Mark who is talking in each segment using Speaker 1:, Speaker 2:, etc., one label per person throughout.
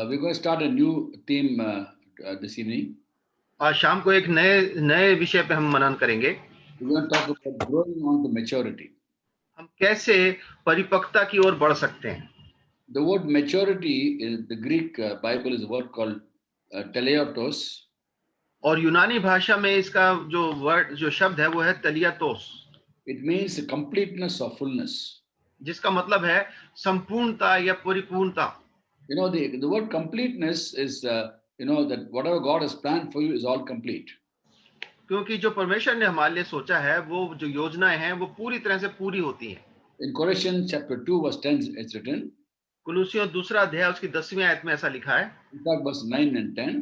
Speaker 1: We're going to start a new theme this evening.
Speaker 2: आज शाम को एक नए विषय पे हम मनन करेंगे।
Speaker 1: We're going to talk about growing on to maturity.
Speaker 2: हम कैसे परिपक्वता की ओर बढ़ सकते हैं।
Speaker 1: The word maturity in the Greek Bible is a word called teleotos.
Speaker 2: और यूनानी भाषा में इसका जो शब्द है वो है तलियातोस,
Speaker 1: It means the completeness or fullness.
Speaker 2: जिसका मतलब है संपूर्णता या परिपूर्णता।
Speaker 1: You know, the word completeness is, that whatever God has planned for you is all complete.
Speaker 2: क्योंकि जो परमेश्वर ने हमारे लिए सोचा है वो जो योजनाएं हैं वो पूरी तरह से पूरी होती हैं।
Speaker 1: In Colossians chapter 2 verse 10 it's written.
Speaker 2: कुलुसियों दूसरा अध्याय उसकी 10वीं आयत में ऐसा लिखा है।
Speaker 1: In fact, verse 9 and 10.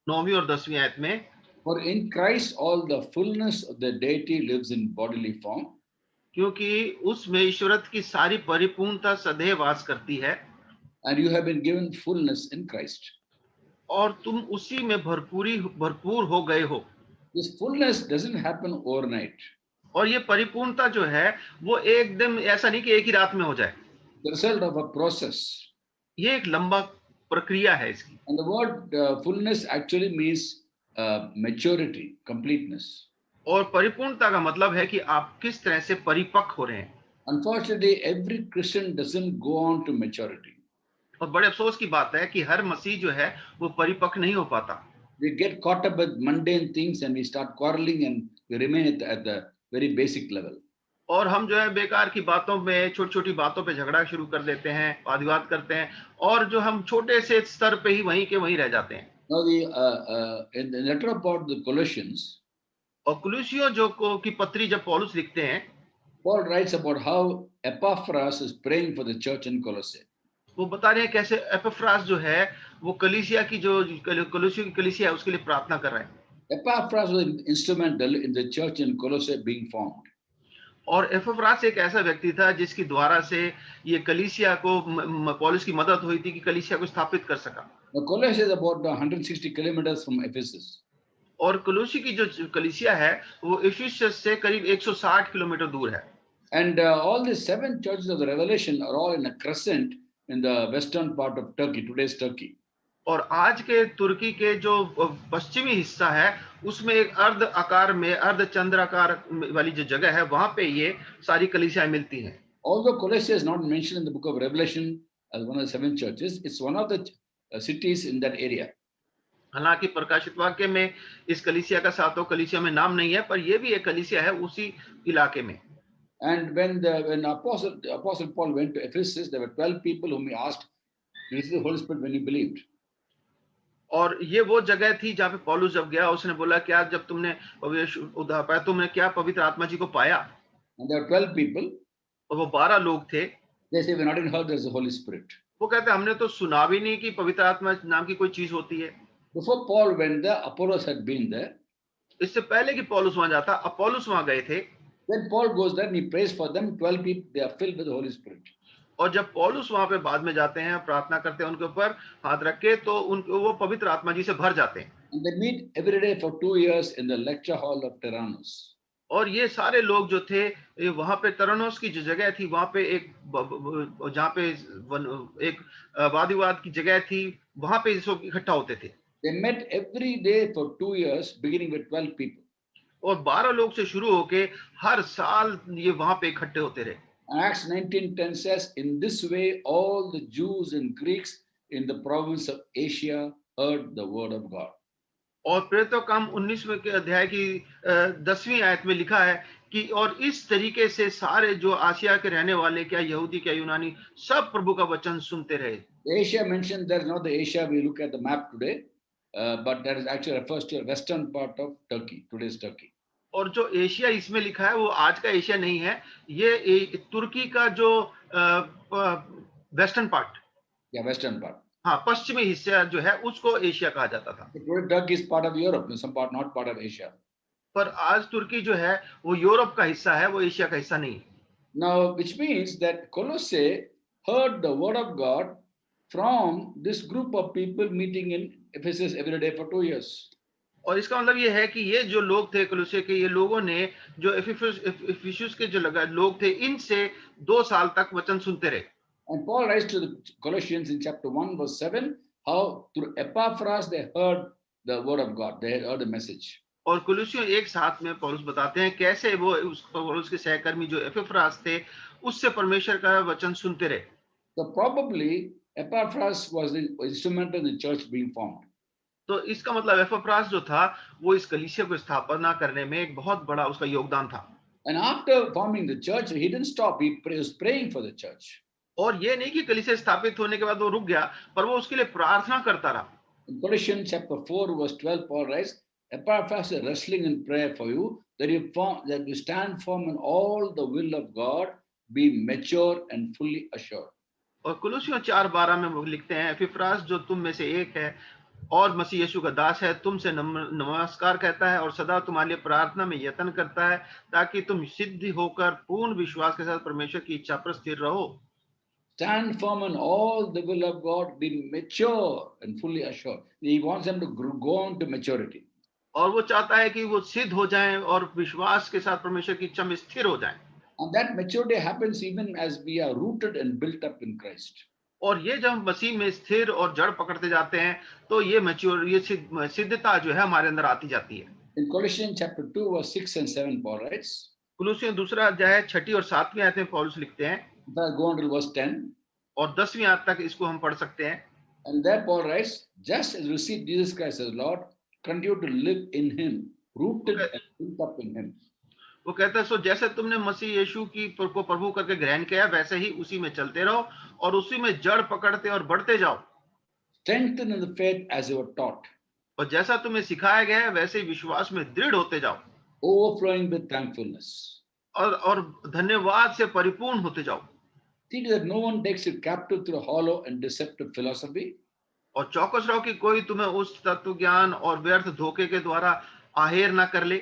Speaker 2: 9वीं और 10वीं आयत में,
Speaker 1: For in Christ all the fullness of the deity lives in bodily form.
Speaker 2: क्योंकि उसमें ईश्वरत्व की सारी परिपूर्णता सदैव वास करती है।
Speaker 1: And you have been given fullness in Christ.
Speaker 2: और तुम उसी में भरपूर हो गए हो।
Speaker 1: This fullness doesn't happen overnight.
Speaker 2: और ये परिपूर्णता जो है वो एकदम ऐसा नहीं कि एक ही रात में हो जाए।
Speaker 1: The result of a process.
Speaker 2: ये एक लंबा प्रक्रिया है इसकी।
Speaker 1: And the word fullness actually means maturity, completeness.
Speaker 2: और परिपूर्णता का मतलब है कि आप किस तरह से परिपक्व हो रहे हैं।
Speaker 1: Unfortunately, every Christian doesn't go on to maturity.
Speaker 2: और बड़े अफसोस की बात है कि हर मसीह जो है वो परिपक्व नहीं हो पाता।
Speaker 1: We get caught up with mundane things and we start quarreling and we remain at the very basic level.
Speaker 2: और हम जो है बेकार की बातों में, छोटी छोटी बातों पे झगड़ा शुरू कर देते हैं, वाद विवाद करते हैं, और जो हम छोटे से स्तर पे ही वहीं के वहीं रह जाते हैं।
Speaker 1: Now in the letter about the Colossians,
Speaker 2: और कुलुसियों की पत्री जब पौलुस लिखते हैं,
Speaker 1: Paul writes about how Epaphras is praying for the church in Colossae.
Speaker 2: वो बता रहे हैं कैसे एपफ्रास जो है वो कलीसिया की जो कुलुसियों की कलीसिया है उसके लिए प्रार्थना कर रहे हैं।
Speaker 1: Epaphras was instrumental in the church in Colossae being formed.
Speaker 2: और एपफ्रास एक ऐसा व्यक्ति था जिसकी द्वारा से ये कलीसिया को पौलुस की मदद हुई थी कि कलीसिया को स्थापित कर सका।
Speaker 1: Now Colossae is about 160 kilometers from Ephesus.
Speaker 2: और कुलुसी की जो कलीसिया है वो इफिसस से करीब 160 किलोमीटर दूर है।
Speaker 1: And all the 7 churches of the Revelation are all in a crescent in the western part of Turkey, today's Turkey.
Speaker 2: और आज के तुर्की के जो पश्चिमी हिस्सा है उसमें एक अर्ध आकार में, अर्ध चंद्राकार वाली जो जगह है वहां पे ये सारी कलीसियाएं मिलती हैं।
Speaker 1: Although Colossae is not mentioned in the book of Revelation as one of the 7 churches, it's one of the cities in that area.
Speaker 2: हालांकि प्रकाशित वाक्य में इस कलीसिया का सातों कलीसिया में नाम नहीं है, पर यह भी एक कलीसिया है उसी इलाके में।
Speaker 1: And when Apostle Paul went to Ephesus, there were 12 people whom he asked, "Did you receive the Holy Spirit when you believed?"
Speaker 2: और ये वो जगह थी जहाँ पे पौलुस जब गया, उसने बोला क्या जब तुमने उद्धार पाया तुमने क्या पवित्र आत्मा जी को पाया?
Speaker 1: And there were 12 people.
Speaker 2: और वो 12 लोग थे।
Speaker 1: They say, "We not even heard there's a Holy Spirit."
Speaker 2: वो कहते हमने तो सुना भी नहीं कि पवित्र आत्मा नाम की कोई चीज होती है।
Speaker 1: Before Paul went there, Apollos had been there.
Speaker 2: इससे पहले कि पौलुस वहां जाता, अपोलोस वहां गए थे।
Speaker 1: When Paul goes there and he prays for them, 12 people, they are filled with the Holy Spirit.
Speaker 2: और जब पौलुस वहां पे बाद में जाते हैं, प्रार्थना करते हैं उनके ऊपर हाथ रख के, तो उनको वो पवित्र आत्मा जी से भर जाते हैं।
Speaker 1: And they meet every day for 2 years in the lecture hall of Tyrannus.
Speaker 2: और ये सारे लोग जो थे वहां पे तरनोस की जो जगह थी वहां पे एक जहाँ पे एक वाद विवाद की जगह थी, वहां पे सब इकट्ठा होते थे।
Speaker 1: They met every day for 2 years, beginning with 12 people.
Speaker 2: और 12 लोग से शुरू होके हर साल ये वहां पे इकट्ठे होते रहे।
Speaker 1: Acts 19:10 says, "In this way all the Jews and Greeks in the province of Asia heard the word of God."
Speaker 2: और प्रेरितों काम 19वें के अध्याय की 10वीं आयत में लिखा है कि और इस तरीके से सारे जो आसिया के रहने वाले, क्या यहूदी क्या यूनानी, सब प्रभु का वचन सुनते रहे।
Speaker 1: The Asia mentioned there is not the Asia we look at the map today, but that is actually refers to the western part of Turkey, today's Turkey.
Speaker 2: और जो एशिया इसमें लिखा है वो आज का एशिया नहीं है, ये तुर्की का जो western part,
Speaker 1: Yeah, western part.
Speaker 2: हाँ पश्चिमी हिस्सा जो है उसको एशिया कहा जाता था।
Speaker 1: Today Turkey is part of Europe, some part not part of Asia.
Speaker 2: पर आज तुर्की जो है वो यूरोप का हिस्सा है, वो एशिया का हिस्सा नहीं।
Speaker 1: Now, which means that Colossae heard the word of God from this group of people meeting in Ephesus every day for 2 years.
Speaker 2: और इसका मतलब ये है कि ये जो लोग थे कुलुसे के, ये लोगों ने जो इफिसुस के जो लोग थे, इनसे 2 साल तक वचन सुनते रहे।
Speaker 1: And Paul writes to the Colossians in chapter 1 verse 7, how through Epaphras they heard the word of God, they had heard the message.
Speaker 2: और कुलुसियों एक साथ में पौलुस बताते हैं कैसे वो उस पौलुस के सहकर्मी जो एपिफ्रास थे उससे परमेश्वर का वचन सुनते रहे।
Speaker 1: So probably Epaphras was the instrument in the church being formed.
Speaker 2: तो इसका मतलब एपिफ्रास जो था वो इस कलीसिया को स्थापना करने में एक बहुत बड़ा उसका योगदान था।
Speaker 1: And after forming the church, he didn't stop. He was praying for the church.
Speaker 2: और ये नहीं कि कलीसिया स्थापित होने के बाद वो रुक गया, पर वो उसके लिए प्रार्थना करता रहा।
Speaker 1: In Colossians chapter 4, verse 12, Paul writes, Epaphras is wrestling in prayer for you, that you stand firm in all the will of God, be mature and fully assured.
Speaker 2: और कुलुसियों 4:12 में वो लिखते हैं, एपिफ्रास जो तुम में से एक है और मसीह यीशु का दास है, तुमसे नमस्कार कहता है और सदा तुम्हारे लिए प्रार्थना में यत्न करता है ताकि तुम सिद्ध होकर पूर्ण विश्वास के साथ परमेश्वर की इच्छा पर स्थिर रहो।
Speaker 1: Stand firm in all the will of God, be mature and fully assured. He wants them to go on to maturity.
Speaker 2: और वो चाहता है कि वो सिद्ध हो जाएं और विश्वास के साथ परमेश्वर की इच्छा में स्थिर हो जाएं।
Speaker 1: And that maturity happens even as we are rooted and built up in Christ.
Speaker 2: और ये जब मसीह में स्थिर और जड़ पकड़ते जाते हैं तो ये मैच्योर ये सिद्धता जो है हमारे अंदर आती जाती है।
Speaker 1: In Colossians chapter 2, verse 6 and 7, Paul writes,
Speaker 2: कुलुसियों 2 अध्याय 6 और 7 आयत में पौलुस लिखते हैं,
Speaker 1: go on to verse 10.
Speaker 2: और 10वीं आयत तक इसको हम पढ़ सकते हैं।
Speaker 1: And there Paul writes, just as you receive Jesus Christ as Lord, continue to live in him, rooted and built up in him.
Speaker 2: वो कहता है, सो जैसे तुमने मसीह यीशु की को प्रभु करके ग्रहण किया वैसे ही उसी में चलते रहो और उसी में जड़ पकड़ते और बढ़ते जाओ।
Speaker 1: Strengthen in the faith as you were taught.
Speaker 2: और जैसा तुम्हें सिखाया गया है वैसे ही विश्वास में दृढ़ होते जाओ।
Speaker 1: Overflowing with thankfulness.
Speaker 2: और धन्यवाद से परिपूर्ण होते जाओ।
Speaker 1: See that no one takes you captive through a hollow and deceptive philosophy.
Speaker 2: और चौकस रहो कि कोई तुम्हें उस तत्व ज्ञान और व्यर्थ धोखे के द्वारा आहेर ना कर ले,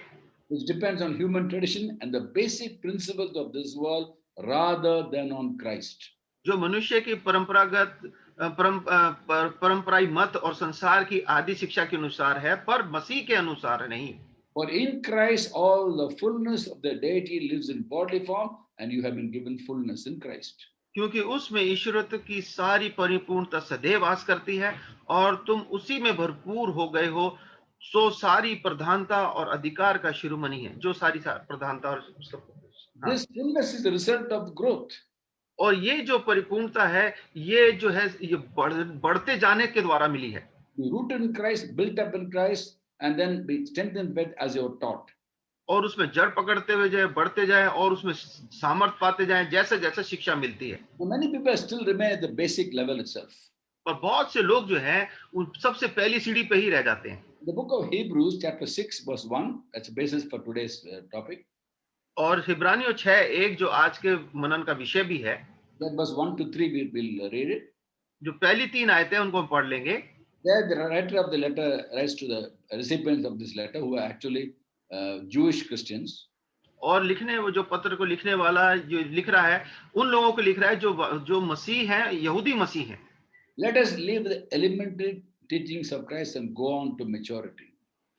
Speaker 1: which depends on human tradition and the basic principles of this world rather than on Christ.
Speaker 2: जो मनुष्य की परंपरागत परंपराई मत और संसार की आदि शिक्षा के अनुसार है, पर मसीह के अनुसार नहीं।
Speaker 1: For in Christ all the fullness of the deity lives in bodily form, and you have been given fullness in Christ.
Speaker 2: क्योंकि उसमें ईश्वरत्व की सारी परिपूर्णता सदैव वास करती है और तुम उसी में भरपूर हो गए हो, सो सारी प्रधानता और अधिकार का शिरोमणि है। जो सारी प्रधानता और
Speaker 1: This fullness is the result of growth.
Speaker 2: और ये जो परिपूर्णता है ये जो है ये बढ़ते जाने के द्वारा मिली है।
Speaker 1: Be rooted in Christ, built up in Christ, and then be strengthened with as you were taught.
Speaker 2: और उसमें जड़ पकड़ते हुए जाए, बढ़ते जाए और उसमें सामर्थ पाते जाए जैसे जैसे शिक्षा मिलती है।
Speaker 1: Many people still remain at the basic level itself.
Speaker 2: पर बहुत से लोग जो हैं उन सबसे पहली सीढ़ी पे ही रह जाते हैं।
Speaker 1: The book of Hebrews chapter 6 verse 1, that's the basis for today's topic.
Speaker 2: और हिब्रानियों 6:1 जो आज के मनन का विषय भी है,
Speaker 1: That verse 1 to 3 we will read it.
Speaker 2: जो पहली 3 आयतें उनको हम पढ़ लेंगे।
Speaker 1: There the writer of the letter writes to the recipients of this letter who are actually Jewish Christians.
Speaker 2: और लिखने वो जो पत्र को लिखने वाला जो लिख रहा है उन लोगों को लिख रहा है जो मसीह हैं, यहूदी मसीह हैं।
Speaker 1: Let us leave the elementary teachings of Christ and go on to maturity.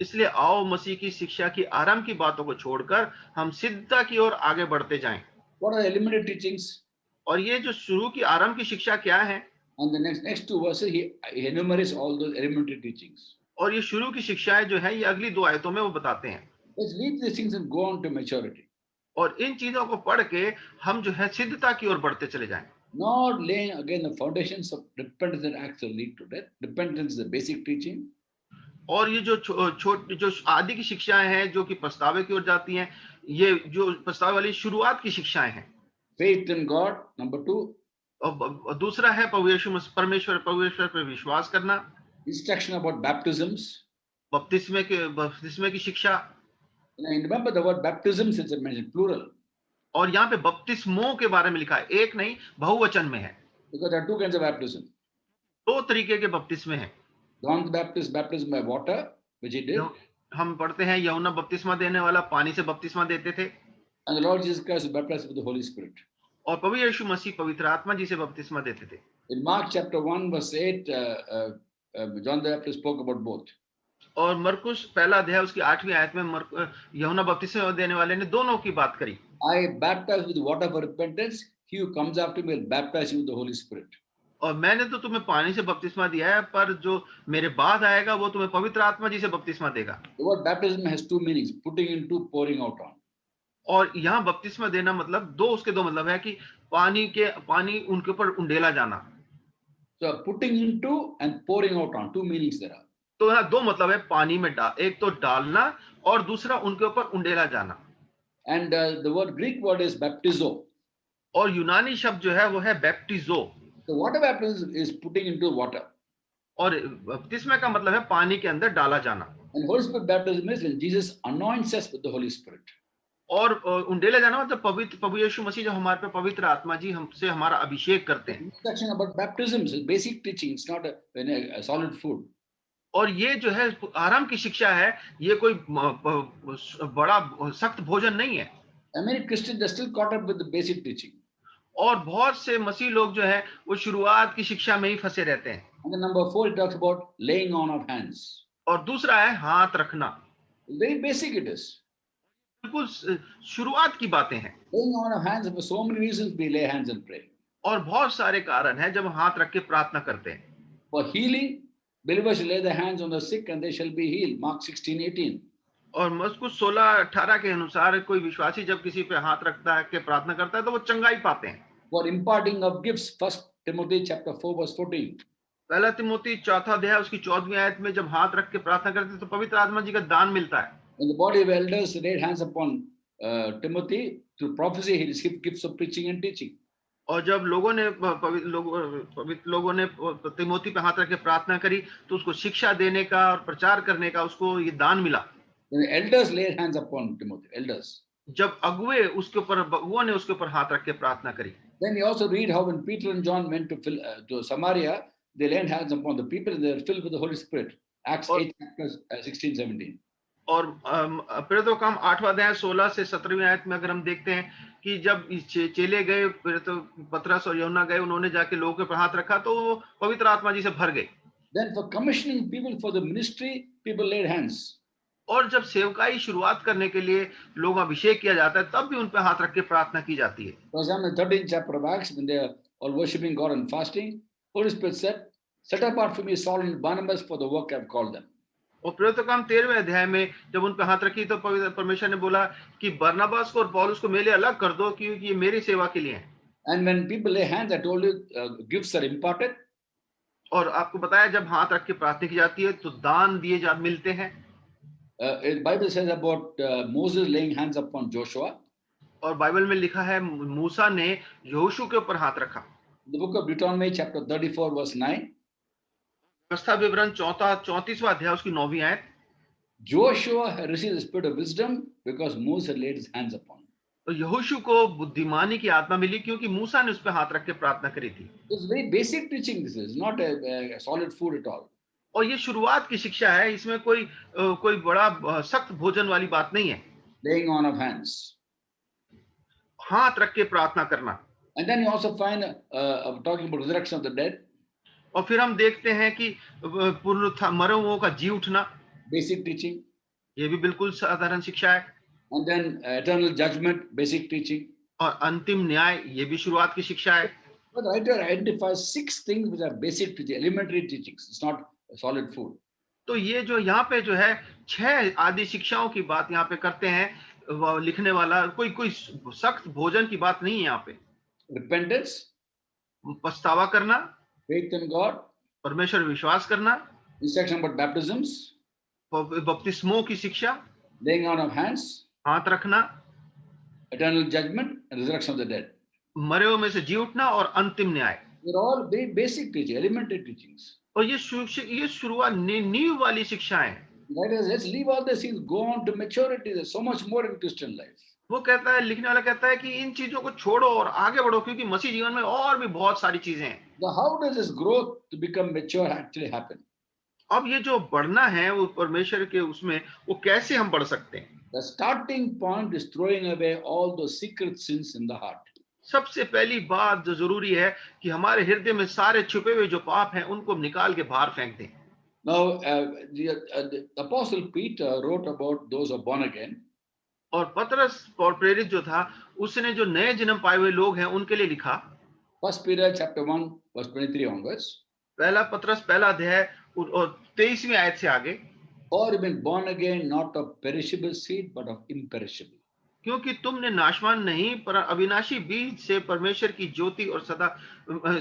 Speaker 2: इसलिए आओ मसीह की शिक्षा की आरंभ की बातों को छोड़कर हम सिद्धता की ओर आगे बढ़ते जाएं।
Speaker 1: What are the elementary teachings?
Speaker 2: और ये जो शुरू की आरंभ की शिक्षा क्या है?
Speaker 1: On the next two verses he enumerates all those elementary teachings.
Speaker 2: और ये शुरू की शिक्षाएं जो है ये अगली 2 आयतों में वो बताते हैं।
Speaker 1: Let's leave these things and go on to maturity.
Speaker 2: और इन चीजों को पढ़ के हम जो है सिद्धता की ओर बढ़ते चले जाएं।
Speaker 1: Not laying again the foundations of repentance that actually lead to death. Repentance is the basic teaching.
Speaker 2: और ये जो जो आदि की शिक्षाएं हैं जो कि पछतावे की ओर जाती हैं, ये जो पछतावे वाली शुरुआत की शिक्षाएं हैं।
Speaker 1: Faith in God, number 2.
Speaker 2: और दूसरा है परमेश्वर पर विश्वास करना।
Speaker 1: Instruction about baptisms.
Speaker 2: बपतिस्मे की शिक्षा।
Speaker 1: And remember the word baptisms is mentioned plural.
Speaker 2: और यहाँ पे बपतिस्मों के बारे में लिखा है, एक नहीं बहुवचन में है।
Speaker 1: Because there are two kinds of baptism.
Speaker 2: 2 तरीके के बपतिस्मे हैं।
Speaker 1: John the Baptist baptism by water, which he did.
Speaker 2: हम पढ़ते हैं यूहन्ना बपतिस्मा देने वाला पानी से बपतिस्मा देते थे।
Speaker 1: And the Lord Jesus Christ was baptized with the Holy Spirit.
Speaker 2: और प्रभु यीशु मसीह पवित्र आत्मा जी से बपतिस्मा देते थे।
Speaker 1: In Mark chapter 1 verse 8, John the Baptist spoke about both.
Speaker 2: और मरकुस पहला अध्याय उसकी 8वीं आयत में यूहन्ना बपतिस्मा देने वाले ने दोनों की बात करी।
Speaker 1: I baptize with water for repentance. He who comes after me will baptize you with the Holy Spirit.
Speaker 2: और मैंने तो तुम्हें पानी से बपतिस्मा दिया है, पर जो मेरे बाद आएगा वो तुम्हें पवित्र आत्मा जी से बपतिस्मा देगा।
Speaker 1: The word baptism has two meanings: putting into, pouring out on.
Speaker 2: और यहाँ बपतिस्मा देना मतलब उसके दो मतलब है कि पानी उनके ऊपर उंडेला जाना।
Speaker 1: So putting into and pouring out on, two meanings there are.
Speaker 2: तो यहाँ दो मतलब है, पानी में एक तो डालना और दूसरा उनके ऊपर उंडेला जाना।
Speaker 1: And the Greek word is baptizo.
Speaker 2: और यूनानी शब्द जो है वो है बैप्टिजो।
Speaker 1: So water baptism is putting into water.
Speaker 2: और बपतिस्मा का मतलब है पानी के अंदर डाला जाना।
Speaker 1: And Holy Spirit baptism is when Jesus anoints us with the Holy Spirit.
Speaker 2: और उंडेला जाना मतलब प्रभु यीशु मसीह जो हमारे पे पवित्र आत्मा जी हमसे हमारा अभिषेक करते हैं।
Speaker 1: Discussion about baptisms is basic teaching. It's not a solid food.
Speaker 2: और ये जो है आरंभ की शिक्षा है, ये कोई बड़ा सख्त भोजन नहीं है।
Speaker 1: And many Christians are still caught up with the basic teaching.
Speaker 2: और बहुत से मसीह लोग जो है वो शुरुआत की शिक्षा में ही फंसे रहते हैं।
Speaker 1: And then number 4, it talks about laying on of hands.
Speaker 2: और दूसरा है हाथ रखना।
Speaker 1: Very basic it is.
Speaker 2: बिल्कुल शुरुआत की बातें हैं।
Speaker 1: Laying on of hands, for so many reasons we lay hands and pray.
Speaker 2: और बहुत सारे कारण हैं जब हम हाथ रख के प्रार्थना करते हैं।
Speaker 1: For healing, believers lay their hands on the sick and they shall be healed. Mark 16:18.
Speaker 2: और मत्ती 16:18 के अनुसार कोई विश्वासी जब किसी पे हाथ रखता है के प्रार्थना करता है तो वो चंगाई पाते हैं।
Speaker 1: For imparting of gifts, 1 Timothy chapter 4 verse 14.
Speaker 2: पहला तिमोथी 4 अध्याय उसकी 14वीं आयत में जब हाथ रख के प्रार्थना करते हैं तो पवित्र आत्मा जी का दान मिलता है।
Speaker 1: When the body of elders laid hands upon Timothy through prophecy, he received gifts of preaching and teaching.
Speaker 2: और जब पवित्र लोगों ने तिमोथी पे हाथ रख के प्रार्थना करी तो उसको शिक्षा देने का और प्रचार करने का उसको ये दान मिला।
Speaker 1: When the elders laid hands upon Timothy, elders.
Speaker 2: जब अगुए ने उसके ऊपर हाथ रख के प्रार्थना करी।
Speaker 1: Then we also read how when Peter and John went to Samaria, they laid hands upon the people and they were filled with the Holy Spirit. Acts 8, 16-17.
Speaker 2: और प्रेरितों का काम 8वां अध्याय 16 से 17वीं आयत में अगर हम देखते हैं कि जब चेले गए, पतरस और यूहन्ना गए, उन्होंने जाके लोगों के ऊपर हाथ रखा तो वो पवित्र आत्मा जी से भर गए।
Speaker 1: Then for commissioning people for the ministry, people laid hands.
Speaker 2: और जब सेवकाई शुरुआत करने के लिए लोग अभिषेक किया जाता है तब भी उन पे हाथ रख के प्रार्थना की जाती है।
Speaker 1: For example, in the 13th chapter of Acts, when they are all worshiping God and fasting, Holy Spirit said, "Set apart for me Saul and Barnabas for the work I've called them."
Speaker 2: और प्रेरितों का काम 13वें अध्याय में जब उन पे हाथ रखी तो पवित्र परमेश्वर ने बोला कि बरनबास को और पौलुस को मेरे लिए अलग कर दो क्योंकि ये मेरी सेवा के लिए है।
Speaker 1: And when people lay hands, I told you, gifts are imparted.
Speaker 2: और आपको बताया जब हाथ रख के प्रार्थना की जाती है तो दान मिलते हैं।
Speaker 1: The Bible says about Moses laying hands upon Joshua.
Speaker 2: और बाइबल में लिखा है मूसा ने यहोशू के ऊपर हाथ रखा।
Speaker 1: The book of Deuteronomy chapter 34 verse 9.
Speaker 2: व्यवस्था विवरण 34वां अध्याय उसकी 9वीं आयत।
Speaker 1: Joshua had received the spirit of wisdom because Moses had laid his hands upon him.
Speaker 2: तो यहोशू को बुद्धिमानी की आत्मा मिली क्योंकि मूसा ने उस पर हाथ रख के प्रार्थना करी थी।
Speaker 1: It's very basic teaching. This is not a solid food at all.
Speaker 2: और ये शुरुआत की शिक्षा है, इसमें कोई बड़ा सख्त भोजन वाली बात नहीं है।
Speaker 1: Laying on of hands.
Speaker 2: हाथ रख के प्रार्थना करना।
Speaker 1: And then you also find talking about resurrection of the dead.
Speaker 2: और फिर हम देखते हैं कि मरे हुओं का जी उठना।
Speaker 1: Basic teaching.
Speaker 2: ये भी बिल्कुल साधारण शिक्षा है।
Speaker 1: And then eternal judgment, basic teaching.
Speaker 2: और अंतिम न्याय, ये भी शुरुआत की शिक्षा है।
Speaker 1: But the writer identifies 6 things which are basic teaching, elementary teachings. It's not solid food.
Speaker 2: तो ये जो यहाँ पे जो है 6 आदि शिक्षाओं की बात यहाँ पे करते हैं लिखने वाला, कोई सख्त भोजन की बात नहीं है यहाँ पे।
Speaker 1: Repentance,
Speaker 2: पछतावा करना,
Speaker 1: faith in God,
Speaker 2: परमेश्वर विश्वास करना,
Speaker 1: instruction about baptisms,
Speaker 2: बपतिस्मों की शिक्षा,
Speaker 1: laying on of hands,
Speaker 2: हाथ रखना,
Speaker 1: eternal judgment, and resurrection of the dead.
Speaker 2: मरे हुए में से जी उठना और अंतिम न्याय।
Speaker 1: They're all very basic teaching, elementary teachings.
Speaker 2: और ये शुरुआत नींव वाली शिक्षाएं हैं।
Speaker 1: Let's leave all these things, go on to maturity. There's so much more in Christian life.
Speaker 2: वो कहता है, लिखने वाला कहता है कि इन चीजों को छोड़ो और आगे बढ़ो क्योंकि मसीह जीवन में और भी बहुत सारी चीजें हैं।
Speaker 1: Now, how does this growth to become mature actually happen?
Speaker 2: अब ये जो बढ़ना है वो परमेश्वर के उसमें वो कैसे हम बढ़ सकते हैं?
Speaker 1: The starting point is throwing away all those secret sins in the heart.
Speaker 2: सबसे पहली बात जो जरूरी है कि हमारे हृदय में सारे छुपे हुए जो पाप हैं उनको निकाल के बाहर फेंक दें।
Speaker 1: Now, the Apostle Peter wrote about those who are born again.
Speaker 2: और पतरस और प्रेरित जो था उसने जो नए जन्म पाए हुए लोग हैं उनके लिए लिखा।
Speaker 1: 1 Peter chapter 1, verse 23 onwards.
Speaker 2: पहला पत्रस पहला अध्याय और 23वीं आयत से आगे,
Speaker 1: For you've been born again, not of perishable seed, but of imperishable.
Speaker 2: क्योंकि तुमने नाशवान नहीं पर अविनाशी बीज से परमेश्वर की ज्योति और सदा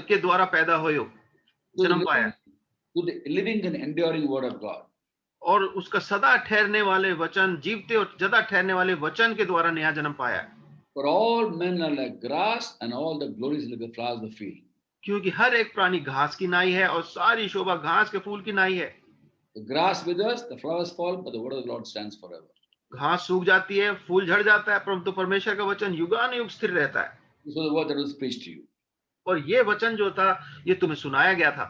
Speaker 2: के द्वारा पैदा हुए हो,
Speaker 1: To the
Speaker 2: जन्म पाया,
Speaker 1: living, to the living and enduring word of God.
Speaker 2: और उसका सदा ठहरने वाले वचन, जीवते और सदा ठहरने वाले वचन के द्वारा नया जन्म पाया।
Speaker 1: For all men are like grass, and all the glories like the flowers of the field.
Speaker 2: क्योंकि हर एक प्राणी घास की नाई है और सारी शोभा घास के फूल की नाई है।
Speaker 1: The grass withers, the flowers fall, but the word of the Lord stands forever.
Speaker 2: घास सूख जाती है, फूल झड़ जाता है, परंतु परमेश्वर का वचन युगानुयुग स्थिर रहता है।
Speaker 1: This was the word that was preached to you.
Speaker 2: और ये वचन जो था, ये तुम्हें सुनाया गया था,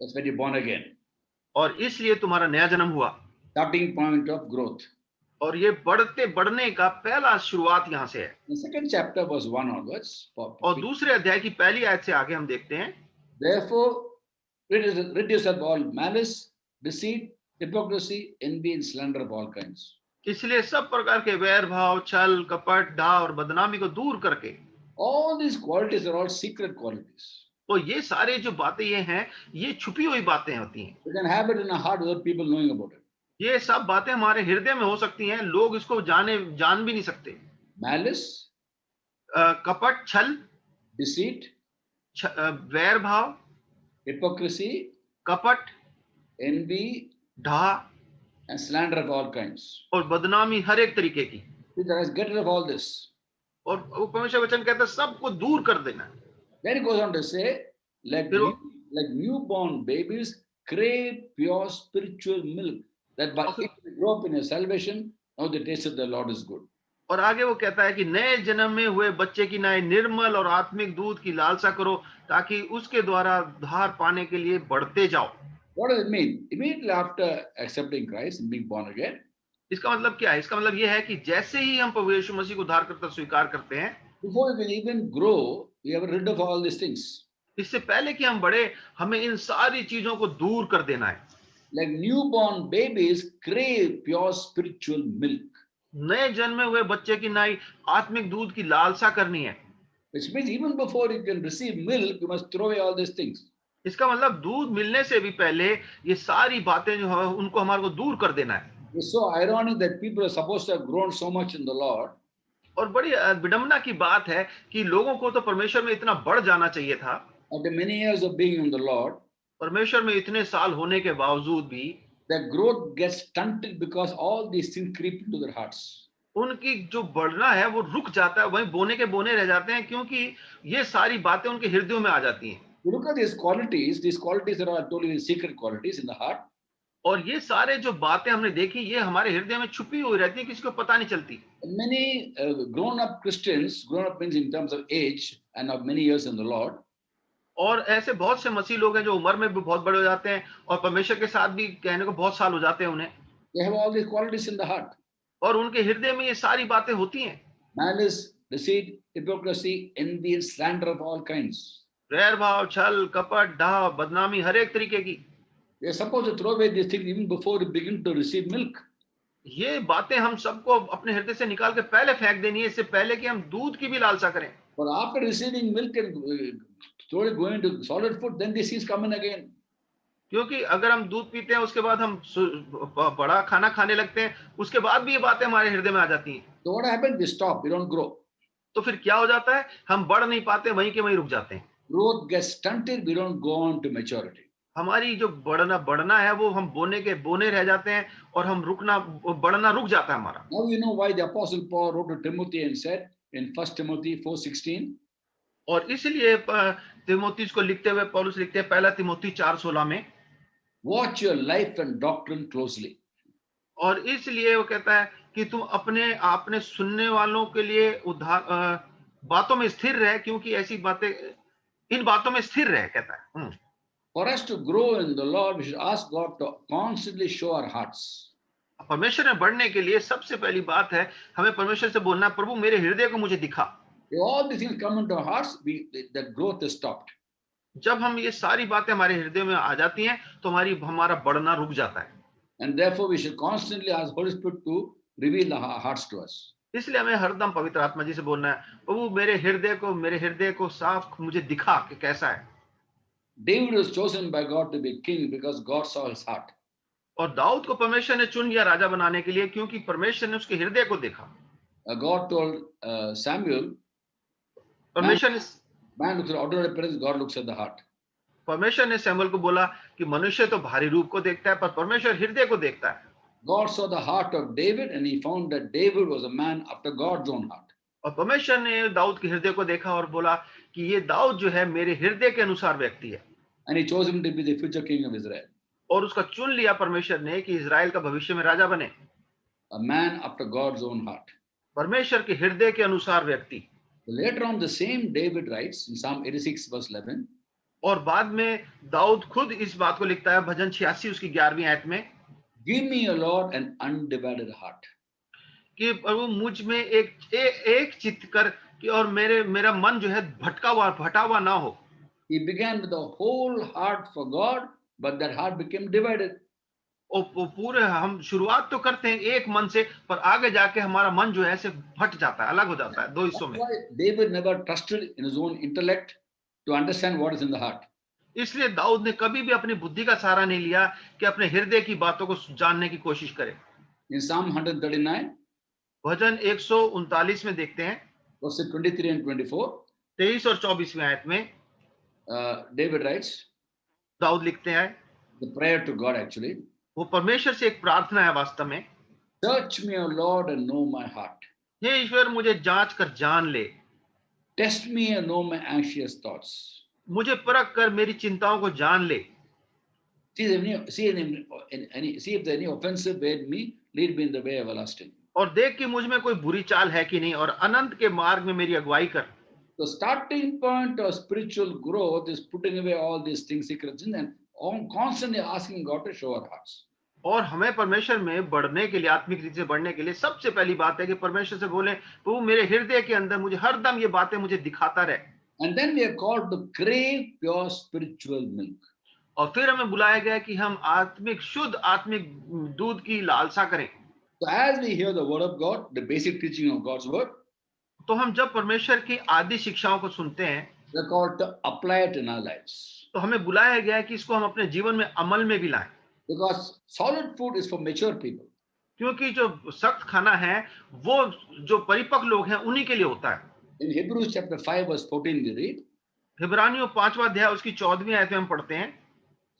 Speaker 1: That's when you're born again.
Speaker 2: और इसलिए तुम्हारा नया जन्म हुआ।
Speaker 1: Starting point of growth.
Speaker 2: और ये बढ़ने का पहला शुरुआत यहाँ से है।
Speaker 1: The second chapter, verse 1 onwards.
Speaker 2: और दूसरे अध्याय की पहली आयत से आगे हम देखते हैं,
Speaker 1: Therefore, rid yourself of all malice, deceit, hypocrisy, envy, and slander of all kinds.
Speaker 2: इसलिए सब प्रकार के वैर भाव, छल, कपट, डाह और बदनामी को दूर करके।
Speaker 1: All these qualities are all secret qualities.
Speaker 2: तो ये सारे जो बातें ये हैं, ये छुपी हुई बातें होती हैं।
Speaker 1: You can have it in a heart without people knowing about it.
Speaker 2: ये सब बातें हमारे हृदय में हो सकती हैं, लोग इसको जान भी नहीं सकते।
Speaker 1: Malice,
Speaker 2: कपट, छल,
Speaker 1: deceit,
Speaker 2: वैर भाव,
Speaker 1: hypocrisy,
Speaker 2: कपट,
Speaker 1: envy,
Speaker 2: डाह
Speaker 1: and slander of all kinds.
Speaker 2: और बदनामी हर एक तरीके की।
Speaker 1: Peter says, get rid of all this.
Speaker 2: और परमेश्वर वचन कहता है सबको दूर कर देना।
Speaker 1: Then he goes on to say, like newborn babies crave pure spiritual milk, that by it they grow up in a salvation, now the taste of the Lord is good.
Speaker 2: और आगे वो कहता है कि नए जन्म में हुए बच्चे की नए निर्मल और आत्मिक दूध की लालसा करो, ताकि उसके द्वारा धार पाने के लिए बढ़ते जाओ।
Speaker 1: What does it mean? Immediately after accepting Christ and being born again,
Speaker 2: इसका मतलब क्या है? इसका मतलब ये है कि जैसे ही हम प्रभु यीशु मसीह को उद्धारकर्ता स्वीकार करते हैं,
Speaker 1: before we can even grow, we have rid of all these things.
Speaker 2: इससे पहले कि हम बढ़े, हमें इन सारी चीजों को दूर कर देना है।
Speaker 1: Like newborn babies crave pure spiritual milk.
Speaker 2: नए जन्मे हुए बच्चे की नाई आत्मिक दूध की लालसा करनी है।
Speaker 1: Which means even before you can receive milk, you must throw away all these things.
Speaker 2: इसका मतलब दूध मिलने से भी पहले ये सारी बातें जो है उनको हमारे को दूर कर देना है।
Speaker 1: It's so ironic that people are supposed to have grown so much in the Lord.
Speaker 2: और बड़ी विडंबना की बात है कि लोगों को तो परमेश्वर में इतना बढ़ जाना चाहिए था।
Speaker 1: After many years of being in the Lord,
Speaker 2: परमेश्वर में इतने साल होने के बावजूद भी
Speaker 1: their growth gets stunted because all these things creep into their hearts.
Speaker 2: उनकी जो बढ़ना है वो रुक जाता है, वहीं बोने के बोने रह जाते हैं, क्योंकि ये सारी बातें उनके हृदयों में आ जाती हैं।
Speaker 1: You look at these qualities are all totally secret qualities in the heart.
Speaker 2: और ये सारे जो बातें हमने देखी, ये हमारे हृदय में छुपी हुई रहती हैं, किसी को पता नहीं चलती।
Speaker 1: Many grown-up Christians, grown-up means in terms of age and of many years in the Lord,
Speaker 2: और ऐसे बहुत से मसीह लोग हैं जो उम्र में भी बहुत बड़े हो जाते हैं और परमेश्वर के साथ भी कहने को बहुत साल हो जाते हैं उन्हें,
Speaker 1: they have all these qualities in the heart.
Speaker 2: और उनके हृदय में ये सारी बातें होती हैं।
Speaker 1: Malice, deceit, hypocrisy, envy, and slander of all kinds.
Speaker 2: वैर भाव, छल, कपट, डाह, बदनामी हर एक तरीके की।
Speaker 1: We are supposed to throw away these things even before we begin to receive milk.
Speaker 2: ये बातें हम सबको अपने हृदय से निकाल के पहले फेंक देनी है, इससे पहले कि हम दूध की भी लालसा करें।
Speaker 1: But after receiving milk and slowly going to solid food, then these things come in again.
Speaker 2: क्योंकि अगर हम दूध पीते हैं उसके बाद हम बड़ा खाना खाने लगते हैं, उसके बाद भी ये बातें हमारे हृदय में आ जाती हैं।
Speaker 1: So what happens? We stop. We don't grow.
Speaker 2: तो फिर क्या हो जाता है? हम बढ़ नहीं पाते, वहीं के वहीं रुक जाते हैं।
Speaker 1: Growth gets stunted. We don't go on to maturity.
Speaker 2: हमारी जो बढ़ना है वो हम बोने के बोने रह जाते हैं और हम बढ़ना रुक जाता है हमारा।
Speaker 1: Now you know why the Apostle Paul wrote to Timothy and said in 1 Timothy 4:16.
Speaker 2: और इसलिए तिमोथी को लिखते हुए पौलुस लिखते हैं पहला तिमोथी 4:16 में,
Speaker 1: Watch your life and doctrine closely.
Speaker 2: और इसलिए वो कहता है कि तुम अपने सुनने वालों के लिए बातों में स्थिर रहे, क्योंकि ऐसी बातें इन बातों में स्थिर रहे, कहता है।
Speaker 1: For us to grow in the Lord, we should ask God to constantly show our hearts.
Speaker 2: परमेश्वर में बढ़ने के लिए सबसे पहली बात है हमें परमेश्वर से बोलना, प्रभु मेरे हृदय को मुझे दिखा।
Speaker 1: If all these things come into our hearts, that growth is stopped.
Speaker 2: जब हम ये सारी बातें हमारे हृदय में आ जाती हैं तो हमारा बढ़ना रुक जाता है।
Speaker 1: And therefore we should constantly ask Holy Spirit to reveal our hearts to us.
Speaker 2: इसलिए हमें हरदम पवित्र आत्मा जी से बोलना है, प्रभु मेरे हृदय को साफ मुझे दिखा कि कैसा है।
Speaker 1: David was chosen by God to be king because God saw his heart.
Speaker 2: और दाऊद को परमेश्वर ने चुन लिया राजा बनाने के लिए, क्योंकि परमेश्वर ने उसके हृदय को देखा।
Speaker 1: God told Samuel, man,
Speaker 2: परमेश्वर ने
Speaker 1: man looks at outward appearance, God looks at the heart.
Speaker 2: परमेश्वर ने सैमुअल को बोला कि मनुष्य तो भारी रूप को देखता है, पर परमेश्वर हृदय को देखता है।
Speaker 1: God saw the heart of David and he found that David was a man after God's own heart.
Speaker 2: और परमेश्वर ने दाऊद के हृदय को देखा और बोला कि ये दाऊद जो है मेरे हृदय के अनुसार व्यक्ति है।
Speaker 1: And he chose him to be the future king of Israel.
Speaker 2: और उसका चुन लिया परमेश्वर ने कि इजराइल का भविष्य में राजा बने।
Speaker 1: A man after God's own heart.
Speaker 2: परमेश्वर के हृदय के अनुसार व्यक्ति।
Speaker 1: Later on, the same David writes in Psalm 86 verse 11.
Speaker 2: और बाद में दाऊद खुद इस बात को लिखता है भजन 86 उसकी 11वीं आयत में,
Speaker 1: Give me, O Lord, an undivided heart.
Speaker 2: कि प्रभु मुझ में एक चित्त कर कि और मेरा मन जो है भटका हुआ ना हो।
Speaker 1: He began with a whole heart for God, but that heart became divided.
Speaker 2: और पूरे हम शुरुआत तो करते हैं एक मन से, पर आगे जाके हमारा मन जो है ऐसे फट जाता है, अलग हो जाता है दो हिस्सों में।
Speaker 1: That's why David never trusted in his own intellect to understand what is in the heart.
Speaker 2: इसलिए दाऊद ने कभी भी अपनी बुद्धि का सहारा नहीं लिया कि अपने हृदय की बातों को जानने की कोशिश करे।
Speaker 1: In Psalm 139,
Speaker 2: भजन 139 में देखते हैं
Speaker 1: verses 23 and 24,
Speaker 2: 23 और 24वीं आयत में
Speaker 1: David writes,
Speaker 2: दाऊद लिखते हैं,
Speaker 1: the prayer to God actually,
Speaker 2: वो परमेश्वर से एक प्रार्थना है वास्तव में,
Speaker 1: Search me, O Lord, and know my heart.
Speaker 2: हे ईश्वर मुझे जांच कर जान ले,
Speaker 1: Test me and know my anxious thoughts.
Speaker 2: मुझे परख कर मेरी चिंताओं को जान ले।
Speaker 1: See if there any offensive way in me, lead me in the way everlasting.
Speaker 2: और देख कि मुझ में कोई बुरी चाल है कि नहीं, और अनंत के मार्ग में मेरी अगुवाई कर।
Speaker 1: The starting point of spiritual growth is putting away all these things, secrets, and constantly asking God to show our hearts.
Speaker 2: और हमें परमेश्वर में बढ़ने के लिए, आत्मिक रीति से बढ़ने के लिए सबसे पहली बात है कि परमेश्वर से बोले, प्रभु मेरे हृदय के अंदर मुझे हरदम ये बातें मुझे दिखाता रहे।
Speaker 1: And then we are called to crave pure spiritual milk.
Speaker 2: और फिर हमें बुलाया गया कि हम शुद्ध आत्मिक दूध की लालसा करें।
Speaker 1: So as we hear the word of God, the basic teaching of God's word,
Speaker 2: तो हम जब परमेश्वर की आदि शिक्षाओं को सुनते हैं,
Speaker 1: we are called to apply it in our lives.
Speaker 2: तो हमें बुलाया गया है कि इसको हम अपने जीवन में अमल में भी लाएं।
Speaker 1: Because solid food is for mature people.
Speaker 2: क्योंकि जो सख्त खाना है वो जो परिपक्व लोग हैं उन्हीं के लिए होता है।
Speaker 1: In Hebrews chapter 5 verse 14 we read,
Speaker 2: इब्रानियों 5वां अध्याय उसकी 14वीं आयत में हम पढ़ते हैं,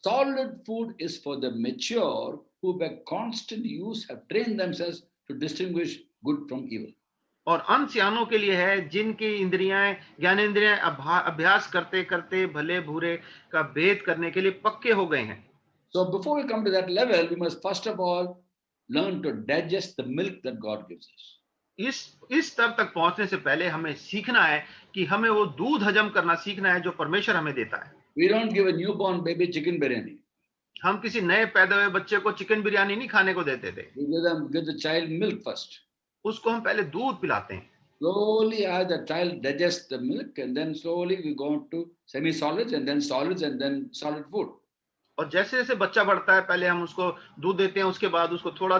Speaker 1: solid food is for the mature who by constant use have trained themselves to distinguish good from evil.
Speaker 2: और अनसियानों के लिए है जिनकी ज्ञानेंद्रियां अभ्यास करते करते भले बुरे का भेद करने के लिए पक्के हो गए हैं।
Speaker 1: So before we come to that level, we must first of all learn to digest the milk that God gives us.
Speaker 2: इस स्तर तक पहुंचने से पहले हमें सीखना है कि हमें वो दूध हजम करना सीखना है जो परमेश्वर हमें देता है।
Speaker 1: We don't give a newborn baby chicken biryani.
Speaker 2: हम किसी नए पैदा हुए बच्चे को चिकन बिरयानी नहीं खाने को देते थे।
Speaker 1: We give the child milk first.
Speaker 2: उसको हम पहले दूध पिलाते हैं।
Speaker 1: Slowly as the child digests the milk, and then slowly we go on to semi-solids and then solid food.
Speaker 2: और जैसे जैसे बच्चा बढ़ता है पहले हम उसको दूध देते हैं, उसके बाद उसको थोड़ा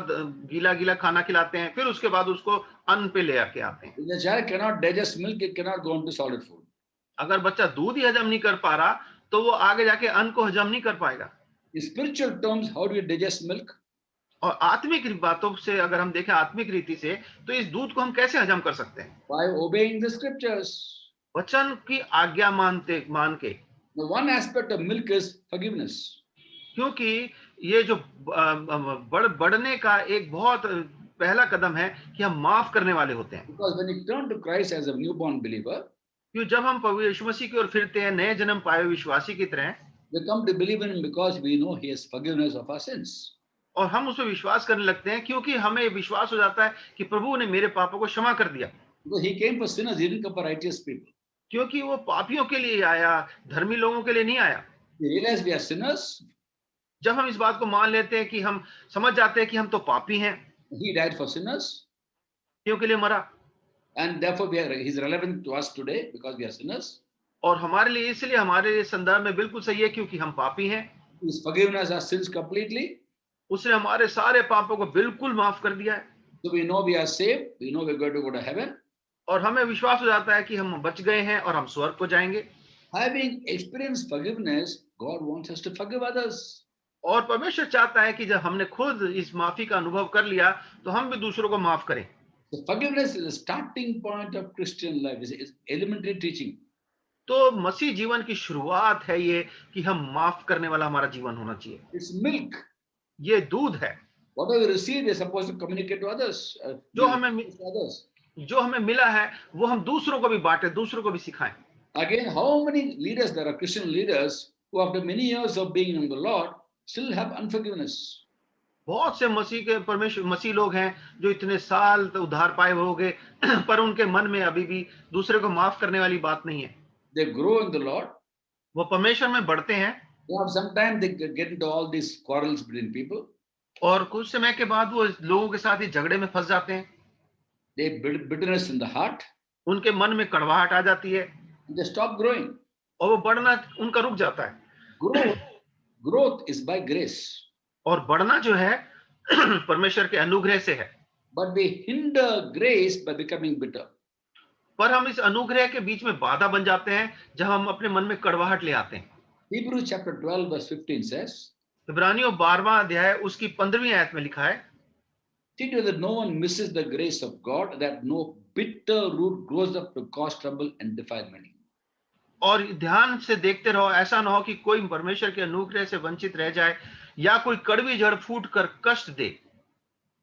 Speaker 2: गीला खाना खिलाते हैं, फिर उसके बाद उसको अन्न पे ले आके आते हैं।
Speaker 1: If the child cannot digest milk, it cannot go on to solid food.
Speaker 2: अगर बच्चा दूध ही हजम नहीं कर पा रहा तो वो आगे जाके अन्न को हजम नहीं कर पाएगा।
Speaker 1: In spiritual terms, how do you digest milk?
Speaker 2: और आत्मिक बातों से अगर हम देखें आत्मिक रीति से, तो इस दूध को हम कैसे हजम कर सकते हैं?
Speaker 1: By obeying the scriptures.
Speaker 2: वचन की आज्ञा मान के।
Speaker 1: The one aspect of milk is forgiveness.
Speaker 2: क्योंकि ये जो बढ़ने का एक बहुत पहला कदम है कि हम माफ करने वाले होते हैं।
Speaker 1: Because when you turn to Christ as a newborn believer,
Speaker 2: क्यों जब हम प्रभु यीशु मसीह की ओर फिरते हैं नए जन्म पाए हुए विश्वासी की तरह,
Speaker 1: we come to believe in him because we know he has forgiveness of our sins.
Speaker 2: और हम उस पर विश्वास करने लगते हैं क्योंकि हमें विश्वास हो जाता है कि प्रभु ने मेरे पापों को क्षमा कर दिया।
Speaker 1: Because he came for sinners, he didn't come for righteous people.
Speaker 2: क्योंकि वो पापियों के लिए आया, धर्मी लोगों के लिए नहीं आया।
Speaker 1: We realize we are sinners.
Speaker 2: जब हम इस बात को मान लेते हैं कि हम समझ जाते हैं कि हम तो पापी हैं,
Speaker 1: He died for sinners,
Speaker 2: पापियों के लिए मरा,
Speaker 1: and therefore he's relevant to us today because we are sinners.
Speaker 2: और हमारे लिए इसलिए हमारे संदर्भ में बिल्कुल सही है क्योंकि हम पापी हैं।
Speaker 1: He's forgiven us our sins completely.
Speaker 2: उसने हमारे सारे पापों को बिल्कुल माफ कर दिया है।
Speaker 1: So we know we are saved. We know we're going to go to heaven.
Speaker 2: और हमें विश्वास हो जाता है कि हम बच गए हैं और हम स्वर्ग को जाएंगे।
Speaker 1: Having experienced forgiveness, God wants us to forgive others.
Speaker 2: और परमेश्वर चाहता है कि जब हमने खुद इस माफी का अनुभव कर लिया तो हम भी दूसरों को माफ करें।
Speaker 1: So forgiveness is the starting point of Christian life. It's elementary teaching.
Speaker 2: तो मसीह जीवन की शुरुआत है ये कि हम माफ करने वाला हमारा जीवन होना चाहिए।
Speaker 1: It's milk.
Speaker 2: ये दूध है।
Speaker 1: Whatever we receive, we're supposed to communicate to others.
Speaker 2: जो
Speaker 1: give
Speaker 2: हमें
Speaker 1: to others.
Speaker 2: जो हमें मिला है वो हम दूसरों को भी बांटे, दूसरों को भी सिखाएं।
Speaker 1: Again, how many leaders there are, Christian leaders, who after many years of being in the Lord still have unforgiveness?
Speaker 2: बहुत से मसीह लोग हैं जो इतने साल तो उद्धार पाए हो गए पर उनके मन में अभी भी दूसरे को माफ करने वाली बात नहीं है।
Speaker 1: They grow in the Lord.
Speaker 2: वो परमेश्वर में बढ़ते हैं
Speaker 1: Sometimes they get into all these quarrels between people.
Speaker 2: और कुछ समय के बाद वो लोगों के साथ ही झगड़े में फंस जाते हैं।
Speaker 1: They build bitterness in the heart.
Speaker 2: उनके मन में कड़वाहट आ जाती है
Speaker 1: They stop growing.
Speaker 2: और वो बढ़ना उनका रुक जाता है।
Speaker 1: Growth is by grace.
Speaker 2: और बढ़ना जो है परमेश्वर के अनुग्रह से है।
Speaker 1: But we hinder grace by becoming bitter.
Speaker 2: पर हम इस अनुग्रह के बीच में बाधा बन जाते हैं जब हम अपने मन में कड़वाहट ले आते हैं।
Speaker 1: Hebrews chapter 12 verse 15 says,
Speaker 2: इब्रानियों 12वां अध्याय उसकी 15वीं आयत में लिखा है,
Speaker 1: see to it that no one misses the grace of God, that no bitter root grows up to cause trouble and defile many.
Speaker 2: और ध्यान से देखते रहो, ऐसा ना हो कि कोई परमेश्वर के अनुग्रह से वंचित रह जाए या कोई कड़वी जड़ फूट कर कष्ट दे।